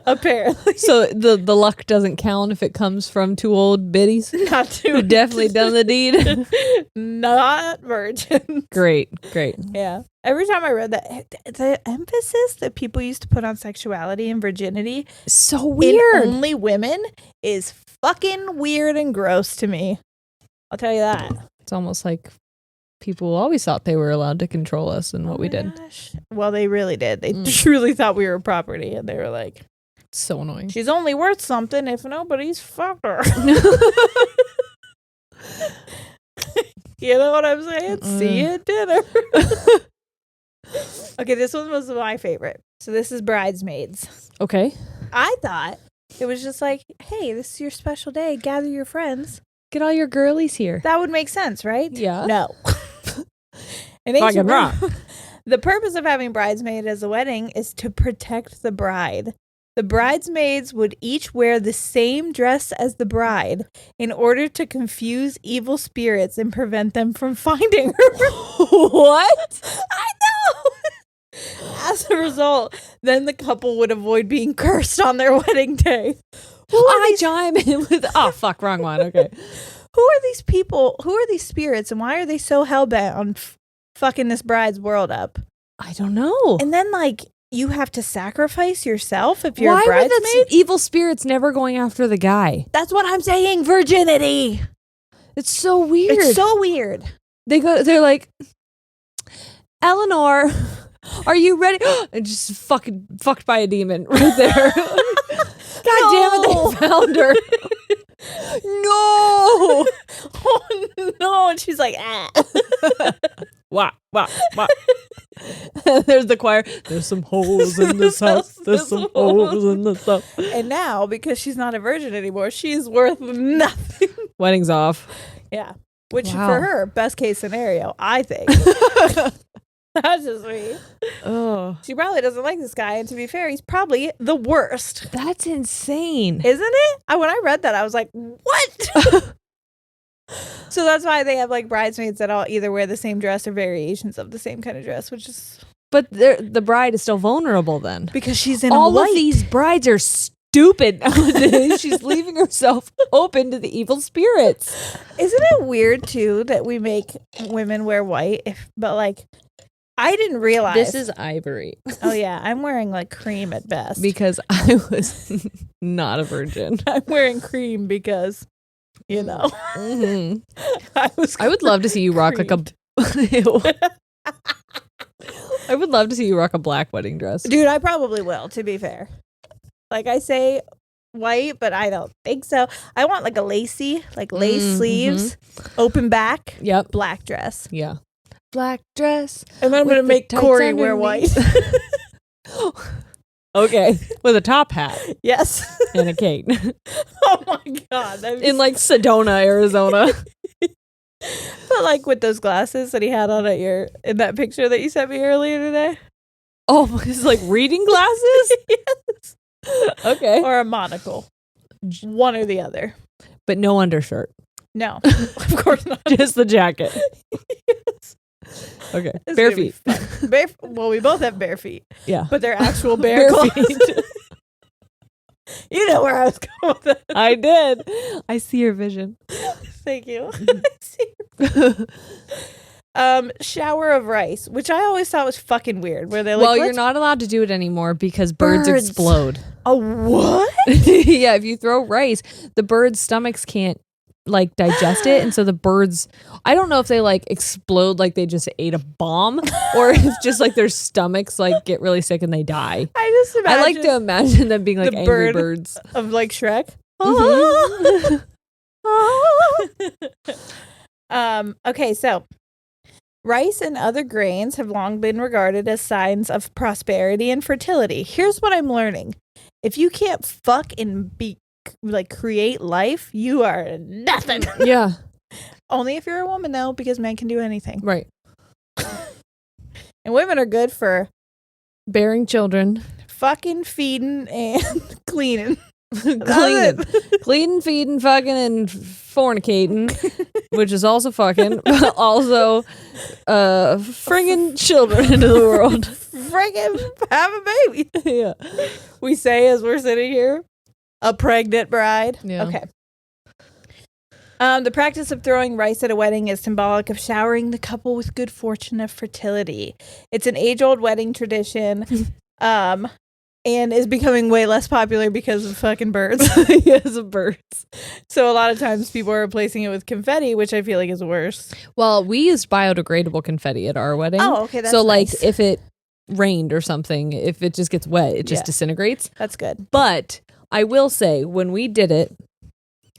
apparently. So the luck doesn't count if it comes from two old biddies Not too who definitely done the deed. Not virgin. Great. Yeah. Every time I read that, the emphasis that people used to put on sexuality and virginity So in weird. only women is fucking weird and gross to me. I'll tell you that. It's almost like people always thought they were allowed to control us and what we did. Gosh. Well, they really did. They truly thought we were property, and they were like, It's so annoying. she's only worth something if nobody's fucked her. You know what I'm saying? See you at dinner. Okay, this one was my favorite. So this is Bridesmaids. Okay. I thought it was just like, hey, this is your special day. Gather your friends. Get all your girlies here. That would make sense, right? Yeah. No. In Fucking ancient wrong. Rome, the purpose of having bridesmaid as a wedding is to protect the bride. The bridesmaids would each wear the same dress as the bride in order to confuse evil spirits and prevent them from finding her. What? I know. As a result, then the couple would avoid being cursed on their wedding day. I chime in with. Oh, fuck. Wrong one. Okay. Who are these people? Who are these spirits? And why are they so hellbent on fucking this bride's world up? I don't know. And then, like, you have to sacrifice yourself if you're Why a were bridesmaid? the evil spirits never going after the guy? That's what I'm saying. Virginity. It's so weird. It's so weird. They're like, Eleanor, are you ready? And just fucking fucked by a demon right there. God damn it, they found her. No. Oh, no. And she's like, ah. Wow. There's the choir. There's some holes in this house. There's some holes in this house. And now, because she's not a virgin anymore, she's worth nothing. Wedding's off. Yeah. Which Wow. for her, best case scenario, I think. That's just me. Oh, She probably doesn't like this guy. And to be fair, he's probably the worst. that's insane. Isn't it? When I read that, I was like, what? So that's why they have like bridesmaids that all either wear the same dress or variations of the same kind of dress, which is But the bride is still vulnerable then. because she's in All white. of these brides are stupid nowadays. She's leaving herself open to the evil spirits. Isn't it weird too that we make women wear white? But like, I didn't realize. This is ivory. Oh yeah, I'm wearing like cream at best. Because I was not a virgin. I'm wearing cream because, you know, Mhm. I I would love to see you rock like a. Ew. I would love to see you rock a black wedding dress. Dude, I probably will, to be fair. Like I say white, but I don't think so. I want like a lacy, like lace sleeves, open back, Yep. black dress. Yeah. Black dress. And then I'm With going to the make tights Corey wear white. underneath. Okay. With a top hat Yes. and a cane. Oh my God. In like Sedona, Arizona. But like with those glasses that he had on in that picture that you sent me earlier today. Oh, it's like reading glasses? Yes. Okay. Or a monocle. One or the other. But no undershirt. No. Of course not. Just the jacket. Yes. Okay. It's Bare gonna be feet. fun. Well, we both have bare feet. Yeah. But they're actual bare feet. You know where I was going with that. I did. I see your vision. Thank you. Shower of rice, which I always thought was fucking weird. Where they're like, well, you're not allowed to do it anymore because birds explode. Oh, what? Yeah, if you throw rice, the birds' stomachs can't like digest it, and so the birds, I don't know if they like explode like they just ate a bomb, or if just like their stomachs like get really sick and they die. I like to imagine them being like the angry birds of like Shrek. Okay, so rice and other grains have long been regarded as signs of prosperity and fertility. Here's what I'm learning. If you can't fuck and create life, you are nothing. Yeah. Only if you're a woman, though, because men can do anything. Right. And women are good for bearing children, fucking, feeding, and cleaning. Cleaning, feeding, fucking, and fornicating, which is also fucking, but also bringing children into the world. Friggin' have a baby. Yeah. We say as we're sitting here, a pregnant bride. Yeah. Okay. The practice of throwing rice at a wedding is symbolic of showering the couple with good fortune of fertility. It's an age-old wedding tradition. And is becoming way less popular because of fucking birds. Because of birds. So a lot of times people are replacing it with confetti, which I feel like is worse. Well, we used biodegradable confetti at our wedding. Oh, okay. That's so like nice. if it rained or something, if it just gets wet, it just disintegrates. That's good. But I will say, when we did it,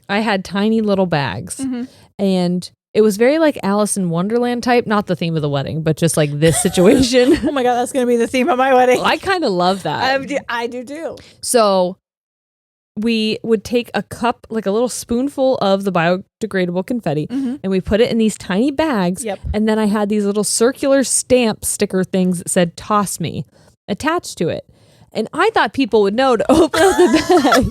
I had tiny little bags. Mm-hmm. And it was very like Alice in Wonderland type, not the theme of the wedding, but just like this situation. Oh my God, that's going to be the theme of my wedding. I kind of love that. I do too. So we would take a cup, like a little spoonful of the biodegradable confetti, and we put it in these tiny bags. Yep. And then I had these little circular stamp sticker things that said "Toss Me" attached to it. And I thought people would know to open up the bag.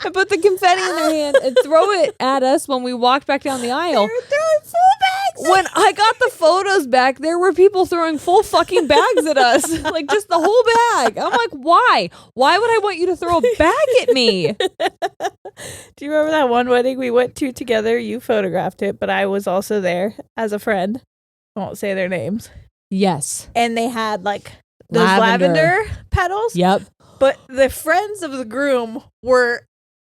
And put the confetti in their hand and throw it at us when we walked back down the aisle. They were throwing full bags. When I got the photos back, there were people throwing full fucking bags at us. Like just the whole bag. I'm like, why? Why would I want you to throw a bag at me? Do you remember that one wedding we went to together? You photographed it, but I was also there as a friend. I won't say their names. Yes. And they had like those lavender petals. Yep. But the friends of the groom were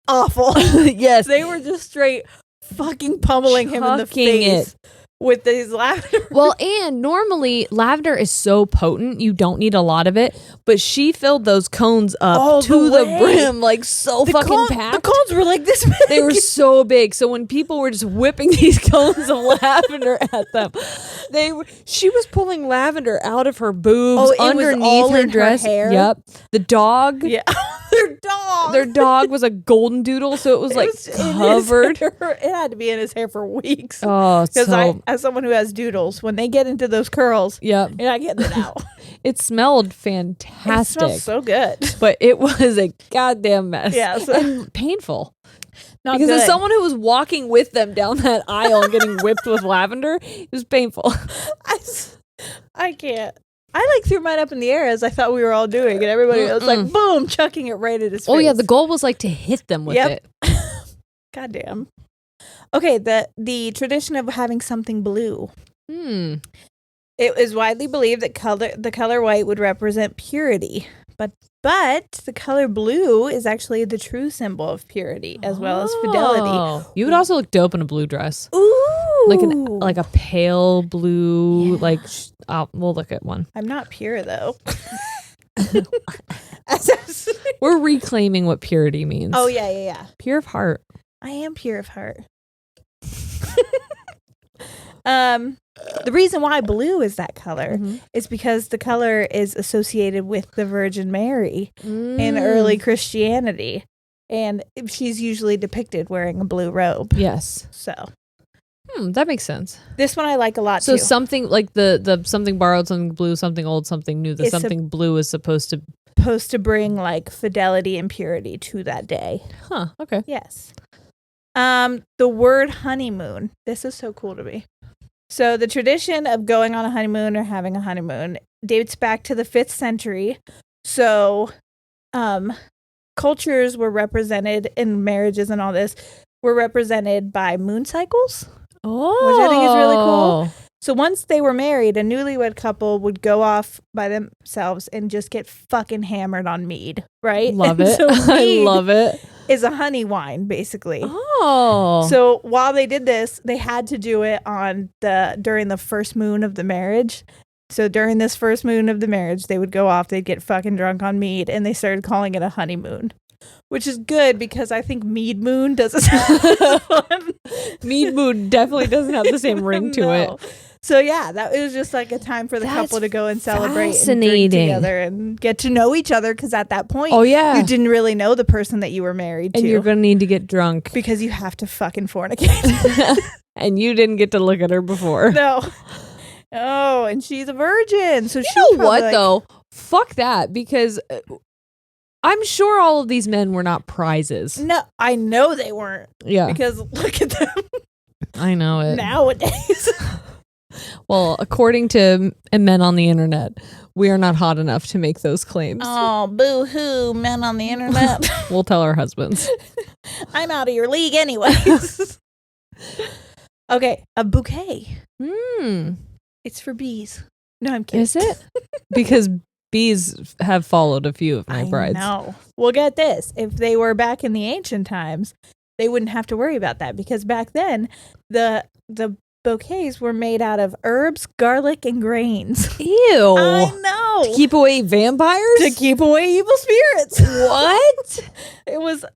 awful. Yes. They were just straight fucking pummeling him in the face with these lavender. Well, and normally lavender is so potent, you don't need a lot of it. But she filled those cones up to the brim, like so fucking packed. The cones were like this big. They were so big. So when people were just whipping these cones of lavender at them, she was pulling lavender out of her boobs, underneath her dress. Her hair. Yep. The dog. Yeah. Their dog was a golden doodle, so it was like covered. It had to be in his hair for weeks. Oh, because as someone who has doodles, when they get into those curls, yep, you're not getting it out. It smelled fantastic. It smells so good, but it was a goddamn mess. Yeah, and painful. Not because good. as someone who was walking with them down that aisle and getting whipped with lavender, it was painful. I can't. I like threw mine up in the air as I thought we were all doing, and everybody was like, boom, chucking it right at his face. Oh yeah, the goal was like to hit them with it. Goddamn. Okay, the tradition of having something blue. It is widely believed that the color white would represent purity, but the color blue is actually the true symbol of purity as well as fidelity. You would also look dope in a blue dress. Ooh. Like a pale blue, we'll look at one. I'm not pure though. We're reclaiming what purity means. Oh yeah. Pure of heart. I am pure of heart. The reason why blue is that color is because the color is associated with the Virgin Mary in early Christianity. And she's usually depicted wearing a blue robe. Yes. So. That makes sense. This one I like a lot, so too. So something like the something borrowed, something blue, something old, something new. The It's something blue is supposed to bring like fidelity and purity to that day. Huh. Okay. Yes. The word honeymoon. This is so cool to me. So the tradition of going on a honeymoon or having a honeymoon dates back to the 5th century. So, cultures were represented in marriages and all this were represented by moon cycles. Oh. Which I think is really cool. So once they were married, a newlywed couple would go off by themselves and just get fucking hammered on mead, right? Love it. So I love it. Is a honey wine, basically. Oh. So while they did this, they had to do it during the first moon of the marriage. So during this first moon of the marriage, they would go off, they'd get fucking drunk on mead, and they started calling it a honeymoon. Which is good because I think Mead Moon doesn't sound fun. Mead Moon definitely doesn't have the same ring to it. So yeah, it was just like a time for the couple to go and celebrate and drink together and get to know each other because at that point, you didn't really know the person that you were married to. And you're going to need to get drunk. Because you have to fucking fornicate. And you didn't get to look at her before. No. Oh, and she's a virgin. So you know what, though? Fuck that, because I'm sure all of these men were not prizes. No, I know they weren't. Yeah. Because look at them. I know it. Nowadays. Well, according to men on the internet, we are not hot enough to make those claims. Oh, boo-hoo, men on the internet. We'll tell our husbands. I'm out of your league anyways. Okay, a bouquet. It's for bees. No, I'm kidding. Is it? Because bees have followed a few of my brides. No. Well, get this. If they were back in the ancient times, they wouldn't have to worry about that because back then, the bouquets were made out of herbs, garlic, and grains. Ew. I know. To keep away vampires? To keep away evil spirits. What?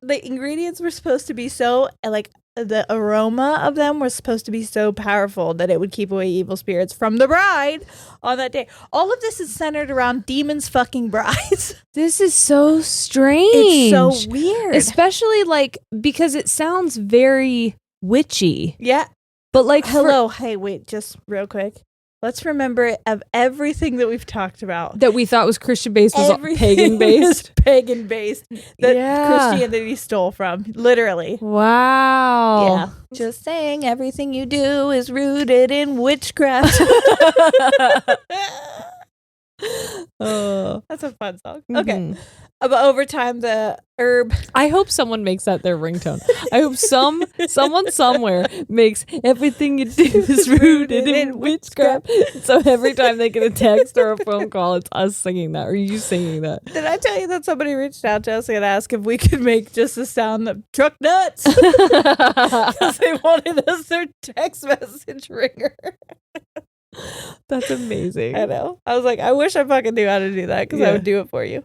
The ingredients were supposed to be so, like, the aroma of them was supposed to be so powerful that it would keep away evil spirits from the bride on that day. All of this is centered around demons fucking brides. This is so strange. It's so weird. Especially, like, because it sounds very witchy. Yeah. But, like, hey, wait, just real quick. Let's remember of everything that we've talked about. That we thought was Christian-based was pagan-based. Pagan-based. That Christianity stole from. Literally. Wow. Yeah. Just saying, everything you do is rooted in witchcraft. That's a fun song. Okay. But over time, the herb. I hope someone makes that their ringtone. I hope someone somewhere makes everything you do is rooted in witchcraft. So every time they get a text or a phone call, it's us singing that or you singing that. Did I tell you that somebody reached out to us and asked if we could make just the sound of truck nuts? Because they wanted us their text message ringer. That's amazing. I know. I was like, I wish I fucking knew how to do that because I would do it for you.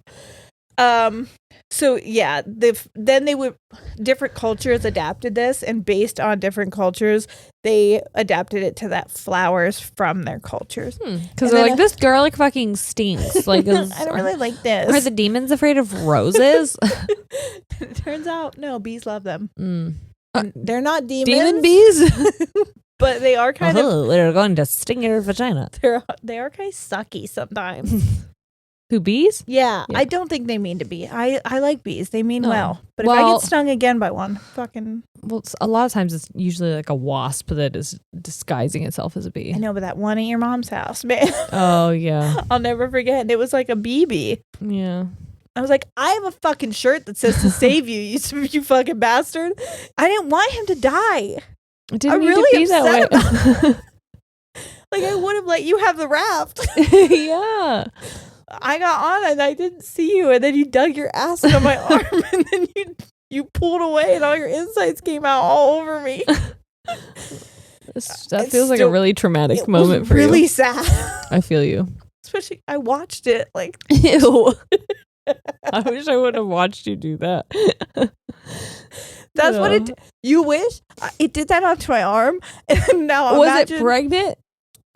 So yeah, then they would different cultures adapted this, and based on different cultures, they adapted it to that flowers from their cultures. Because they're like, this garlic fucking stinks. Like, I don't really like this. Are the demons afraid of roses? It turns out, no, bees love them. They're not demons. Demon bees? But they are kind of. They're going to sting your vagina. They are kind of sucky sometimes. Who, bees? Yeah, I don't think they mean to be. I like bees. They mean well. But if I get stung again by one, fucking. Well, a lot of times it's usually like a wasp that is disguising itself as a bee. I know, but that one at your mom's house, man. Oh, yeah. I'll never forget. And it was like a BB. Yeah. I was like, I have a fucking shirt that says to save you, you fucking bastard. I didn't want him to die. It didn't need to be that way. Like, I would have let you have the raft. Yeah. I got on and I didn't see you, and then you dug your ass into my arm, and then you pulled away, and all your insides came out all over me. That feels like a really traumatic moment for you. Really sad. I feel you. Especially, I watched it like. Ew. I wish I would have watched you do that. That's what it. You wish it did that onto my arm, and now was it pregnant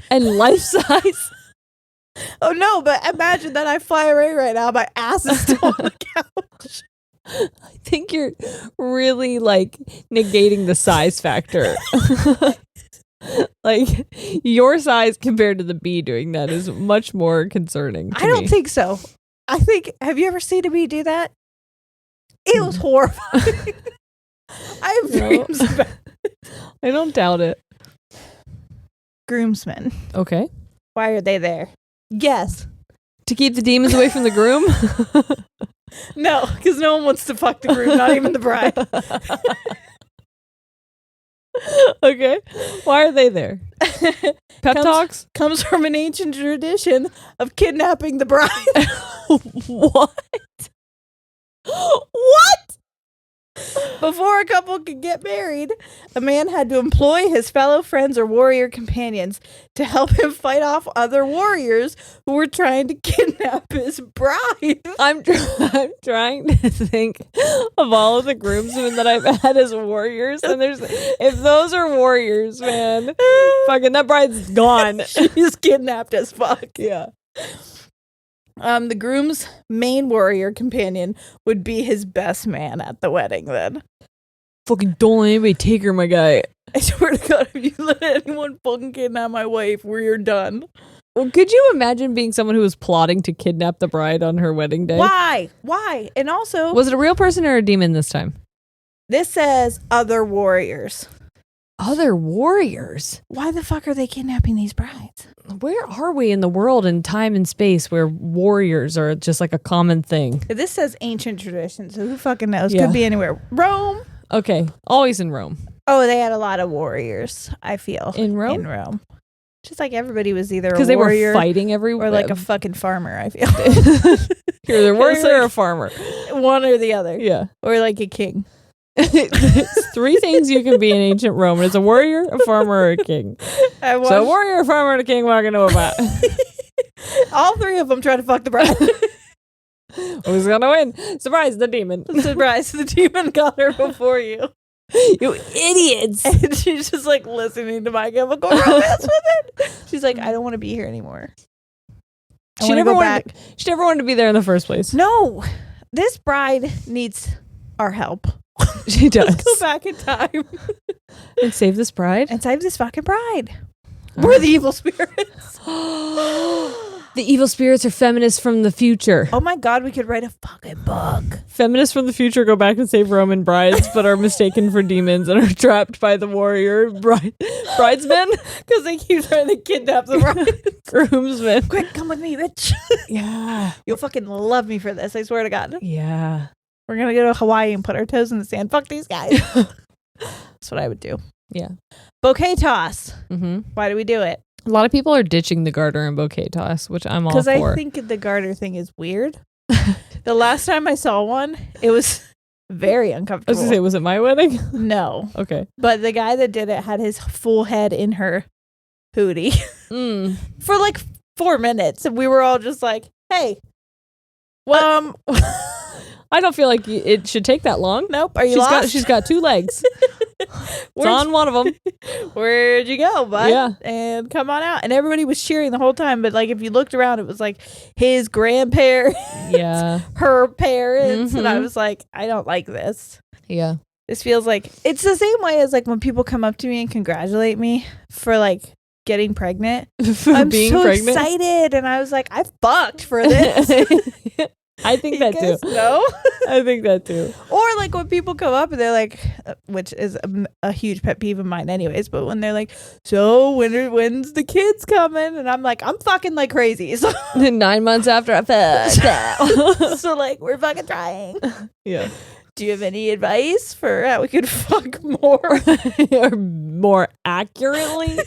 and life size? Oh no! But imagine that I fly away right now. My ass is still on the couch. I think you're really like negating the size factor. Like your size compared to the bee doing that is much more concerning to I don't me. think so. I think, have you ever seen a bee do that? It was horrifying. I have dreams about it. I don't doubt it. Groomsmen. Okay. Why are they there? Guess. To keep the demons away from the groom? No, because no one wants to fuck the groom, not even the bride. Okay. Why are they there? Pep talks? Comes from an ancient tradition of kidnapping the bride. What? What? Before a couple could get married, a man had to employ his fellow friends or warrior companions to help him fight off other warriors who were trying to kidnap his bride. I'm trying to think of all of the groomsmen that I've had as warriors, and if those are warriors, man, fucking that bride's gone. She's kidnapped as fuck. Yeah. The groom's main warrior companion would be his best man at the wedding then. Fucking don't let anybody take her, my guy. I swear to God, if you let anyone fucking kidnap my wife, we're done. Well, could you imagine being someone who was plotting to kidnap the bride on her wedding day? Why? And also, Was it a real person or a demon this time? this says other warriors. Other warriors? Why the fuck are they kidnapping these brides? Where are we in the world in time and space where warriors are just like a common thing? This says ancient tradition, so who fucking knows? Yeah. Could be anywhere. Rome. Okay, always in Rome. Oh, they had a lot of warriors, I feel. In Rome? In Rome. Just like everybody was either a Because they warrior were fighting everywhere. or like a fucking farmer, I feel. You're either a warrior It's like- or a farmer. One or the other. Yeah. Or like a king. It's three things you can be in ancient Rome. And it's a warrior, a farmer, or a king. So a warrior, a farmer, and a king, what I know about. All three of them try to fuck the bride. Who's gonna win? Surprise, the demon. Surprise, the demon got her before you. You idiots. And she's just like listening to My Chemical Romance with it. She's like, I don't want to be here anymore. She never wanted to be there in the first place. No, this bride needs our help. She does. Let's go back in time And save this bride. and save this fucking bride. We're the evil spirits. The evil spirits are feminists from the future. Oh my God, we could write a fucking book. Feminists from the future go back and save Roman brides, but are mistaken for demons and are trapped by the warrior bridesmen Because they keep trying to kidnap the bride. groomsmen. Quick, come with me, bitch. Yeah. You'll fucking love me for this. I swear to God. Yeah. We're going to go to Hawaii and put our toes in the sand. Fuck these guys. That's what I would do. Yeah. Bouquet toss. Mm-hmm. Why do we do it? A lot of people are ditching the garter and bouquet toss, which I'm all for. Because I think the garter thing is weird. The last time I saw one, it was very I uncomfortable. was going to say, was it my wedding? No. Okay. But the guy that did it had his full head in her hootie Mm. for like 4 minutes. And we were all just like, hey. What? I don't feel like it should take that long. Nope. Are you lost? She's got 2 legs. It's on one of them. Where'd you go, bud? Yeah. And come on out. And everybody was cheering the whole time. But like if you looked around, it was like his grandparents, Yeah. her parents. And I Mhm. was like, I don't like this. Yeah. This feels like it's the same way as like when people come up to me and congratulate me for like getting pregnant. For I'm being so pregnant. excited. And I was like, I fucked for this. I think that too. No. I think that too. Or like when people come up and they're like, which is a huge pet peeve of mine anyways, but when they're like, so when's the kids coming? And I'm like, I'm fucking like crazy. So, 9 months after I fucked. so like we're fucking trying. Yeah. Do you have any advice for how we could fuck more? Or more accurately.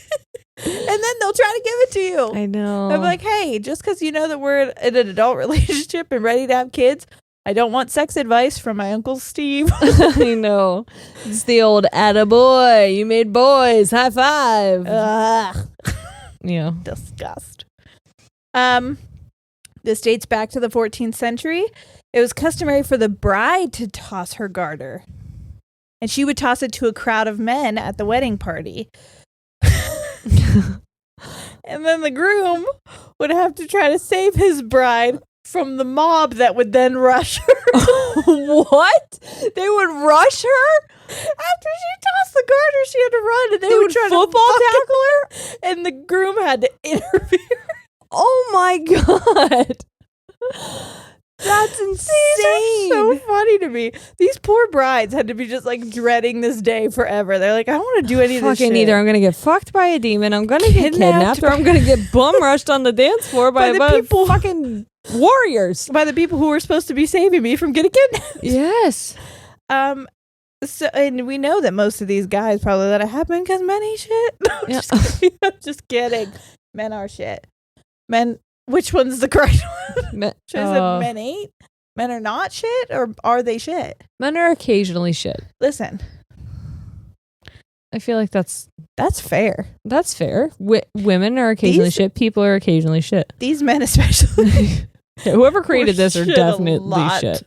And then they'll try to give it to you. I know. I'm like, hey, just because you know that we're in an adult relationship and ready to have kids, I don't want sex advice from my Uncle Steve. I know. It's the old attaboy. You made boys. High five. Ugh. Yeah. Disgust. This dates back to the 14th century. It was customary for the bride to toss her garter. and she would toss it to a crowd of men at the wedding party. And then the groom would have to try to save his bride from the mob that would then rush her. What? They would rush her? After she tossed the garter, she had to run, and they would try football tackle her, and the groom had to interfere. Oh my God. That's insane. These are so funny to me. These poor brides had to be just like dreading this day forever. They're like, I don't want to do any of this shit. Either I'm going to get fucked by a demon, I'm going to get kidnapped, or I'm going to get bum rushed on the dance floor by the people, fucking warriors. By the people who were supposed to be saving me from getting kidnapped. Yes. So, and we know that most of these guys probably let it happen because men ain't shit. No, Yeah. just kidding. Men are shit. Men, which one's the correct one? Should I say men ain't? Men are not shit, or are they shit? Men are occasionally shit. Listen, I feel like that's fair. That's fair. Women are occasionally shit. People are occasionally shit. These men especially. Whoever created this are definitely shit.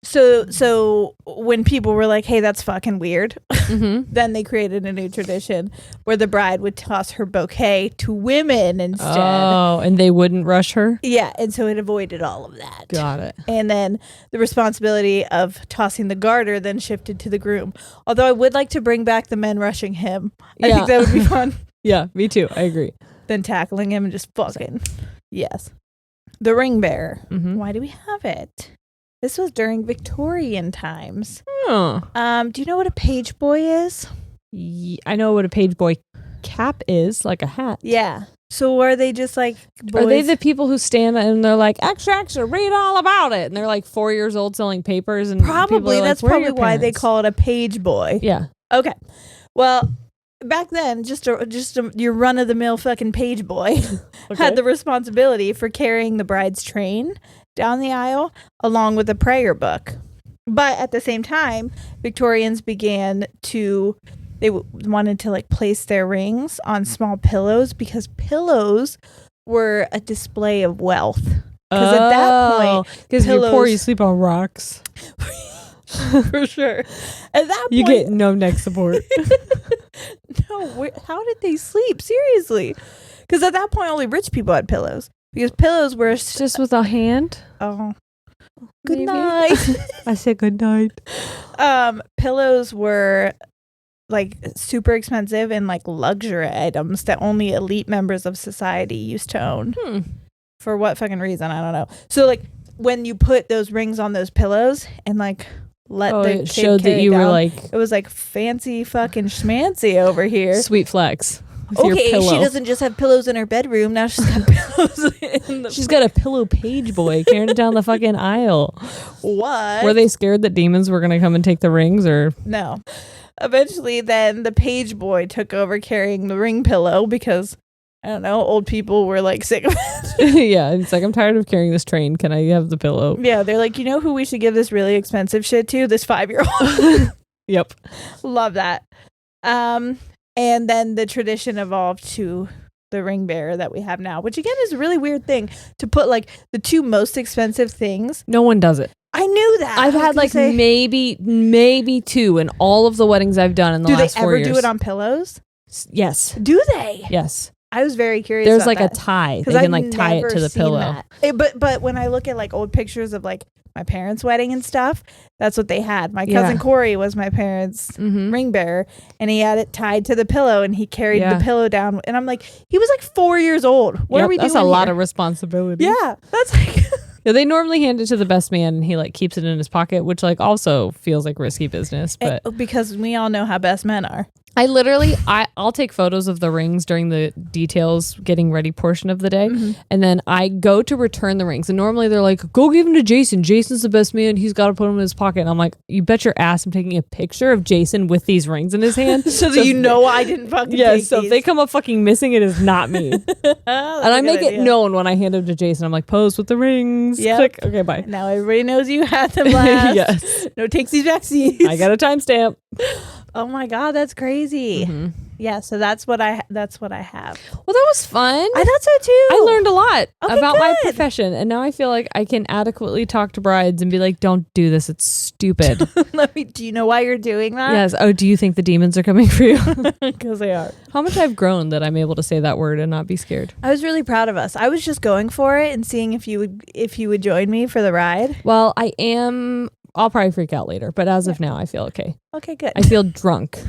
So when people were like, hey, that's fucking weird, then they created a new tradition where the bride would toss her bouquet to women instead. Oh, and they wouldn't rush her? Yeah, and so it avoided all of that. Got it. And then the responsibility of tossing the garter then shifted to the groom. Although I would like to bring back the men rushing him. I think that would be fun. Yeah, me too. I agree. Than tackling him and just fucking. Yes. The ring bearer. Why do we have it? This was during Victorian times. Oh. Do you know what a page boy is? I know what a page boy cap is, like a hat. Yeah. So are they just like boys? Are they the people who stand and they're like, extra, read all about it? And they're like 4 years old selling papers. And probably. That's probably why they call it a page boy. Yeah. Okay. Well, back then, just your run-of-the-mill fucking page boy had the responsibility for carrying the bride's train down the aisle along with a prayer book. But at the same time, Victorians began to wanted to like place their rings on small pillows because pillows were a display of wealth. Because at that point, because you're poor, you sleep on rocks. For sure. At that point, you get no neck support. No, how did they sleep? Seriously. Because at that point, only rich people had pillows. Because pillows were just with a hand. Oh, good night. I said good night. Pillows were like super expensive and like luxury items that only elite members of society used to own. For what fucking reason? I don't know. So like when you put those rings on those pillows and like let the kid showed that you down, were like, it was like fancy fucking schmancy over here. Sweet flex. Okay, she doesn't just have pillows in her bedroom. Now she's got pillows in the... She's got a pillow page boy carrying it down the fucking aisle. What? Were they scared that demons were going to come and take the rings, or? No. Eventually, then, the page boy took over carrying the ring pillow because, I don't know, old people were, like, sick of it. Yeah, it's like, I'm tired of carrying this train. Can I have the pillow? Yeah, they're like, you know who we should give this really expensive shit to? This 5-year-old. Yep. Love that. And then the tradition evolved to the ring bearer that we have now, which again is a really weird thing to put like the two most expensive things. No one does it. I knew that. I've had like maybe 2 in all of the weddings I've done in the last 4 years. Do they ever do it on pillows? Yes. Do they? Yes. I was very curious. There's about like that. a tie. They can like tie it to the pillow. But when I look at like old pictures of like my parents' wedding and stuff, that's what they had. My cousin Corey was my parents' ring bearer, and he had it tied to the pillow, and he carried the pillow down. And I'm like, he was like 4 years old. What are we doing? That's a lot of responsibility. Yeah, that's like. Yeah, they normally hand it to the best man, and he like keeps it in his pocket, which like also feels like risky business. But because we all know how best men are. I'll take photos of the rings during the details getting ready portion of the day. And then I go to return the rings. And normally they're like, go give them to Jason. Jason's the best man. He's got to put them in his pocket. And I'm like, you bet your ass I'm taking a picture of Jason with these rings in his hand. so that you know I didn't fucking take so these. if they come up fucking missing, it is not me. And I make it known when I hand them to Jason. I'm like, pose with the rings. Yep. Click. Okay, bye. Now everybody knows you had them last. Yes. No takesies backsies. I got a timestamp. Oh my God, that's crazy. Yeah, so that's what I have. Well, that was fun. I thought so too. I learned a lot about my good. profession, and now I feel like I can adequately talk to brides and be like, "Don't do this; it's stupid." Do you know why you're doing that? Yes. Oh, do you think the demons are coming for you? Because they are. How much I've grown that I'm able to say that word and not be scared. I was really proud of us. I was just going for it and seeing if you would join me for the ride. Well, I am. I'll probably freak out later, but as of now, I feel okay. Okay, good. I feel drunk.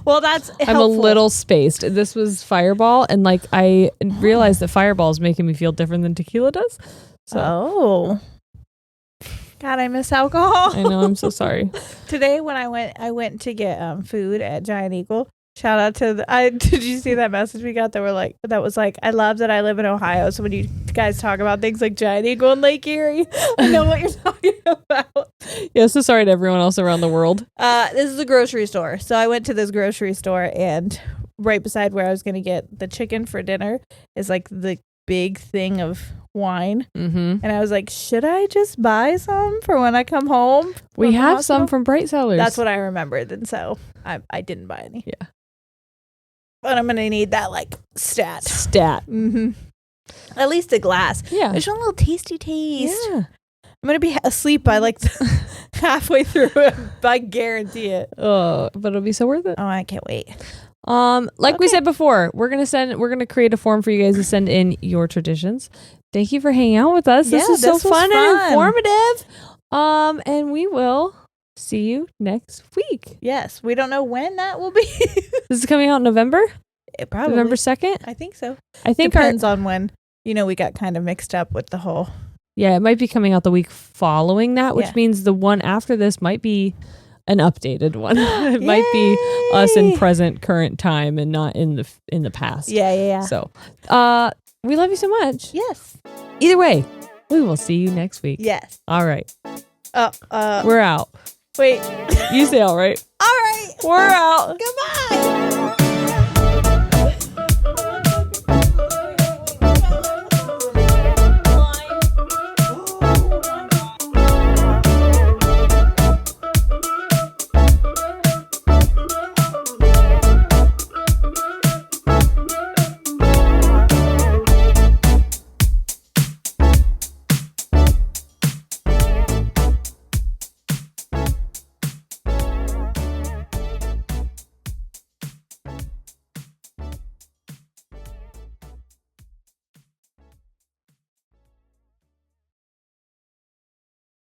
Well, that's helpful. I'm a little spaced. This was Fireball, and like I realized that Fireball is making me feel different than tequila does. So. Oh. God, I miss alcohol. I know. I'm so sorry. Today when I went to get food at Giant Eagle. Shout out to did you see that message we got that was like, I love that I live in Ohio. So when you guys talk about things like Giant Eagle and Lake Erie, I know what you're talking about. Yeah, so sorry to everyone else around the world. This is a grocery store. So I went to this grocery store, and right beside where I was going to get the chicken for dinner is like the big thing of wine. Mm-hmm. And I was like, should I just buy some for when I come home? We have some from Bright Cellars. That's what I remembered. And so I didn't buy any. Yeah. But I'm going to need that like stat. Mm-hmm. At least a glass. Yeah. There's a little tasty taste. Yeah. I'm going to be asleep by like halfway through it. I guarantee it. Oh, but it'll be so worth it. Oh, I can't wait. Like we said before, we're gonna create a form for you guys to send in your traditions. Thank you for hanging out with us. This was so fun and informative. And we will see you next week. Yes, we don't know when that will be. This is coming out in November. Probably November 2nd. I think so. I think depends on when. We got kind of mixed up with the whole. Yeah, it might be coming out the week following that, which means the one after this might be an updated one. It might be us in present current time and not in the past. Yeah. So, we love you so much. Yes. Either way, we will see you next week. Yes. All right. We're We're out. Wait. You say all right. All right. We're out. Goodbye.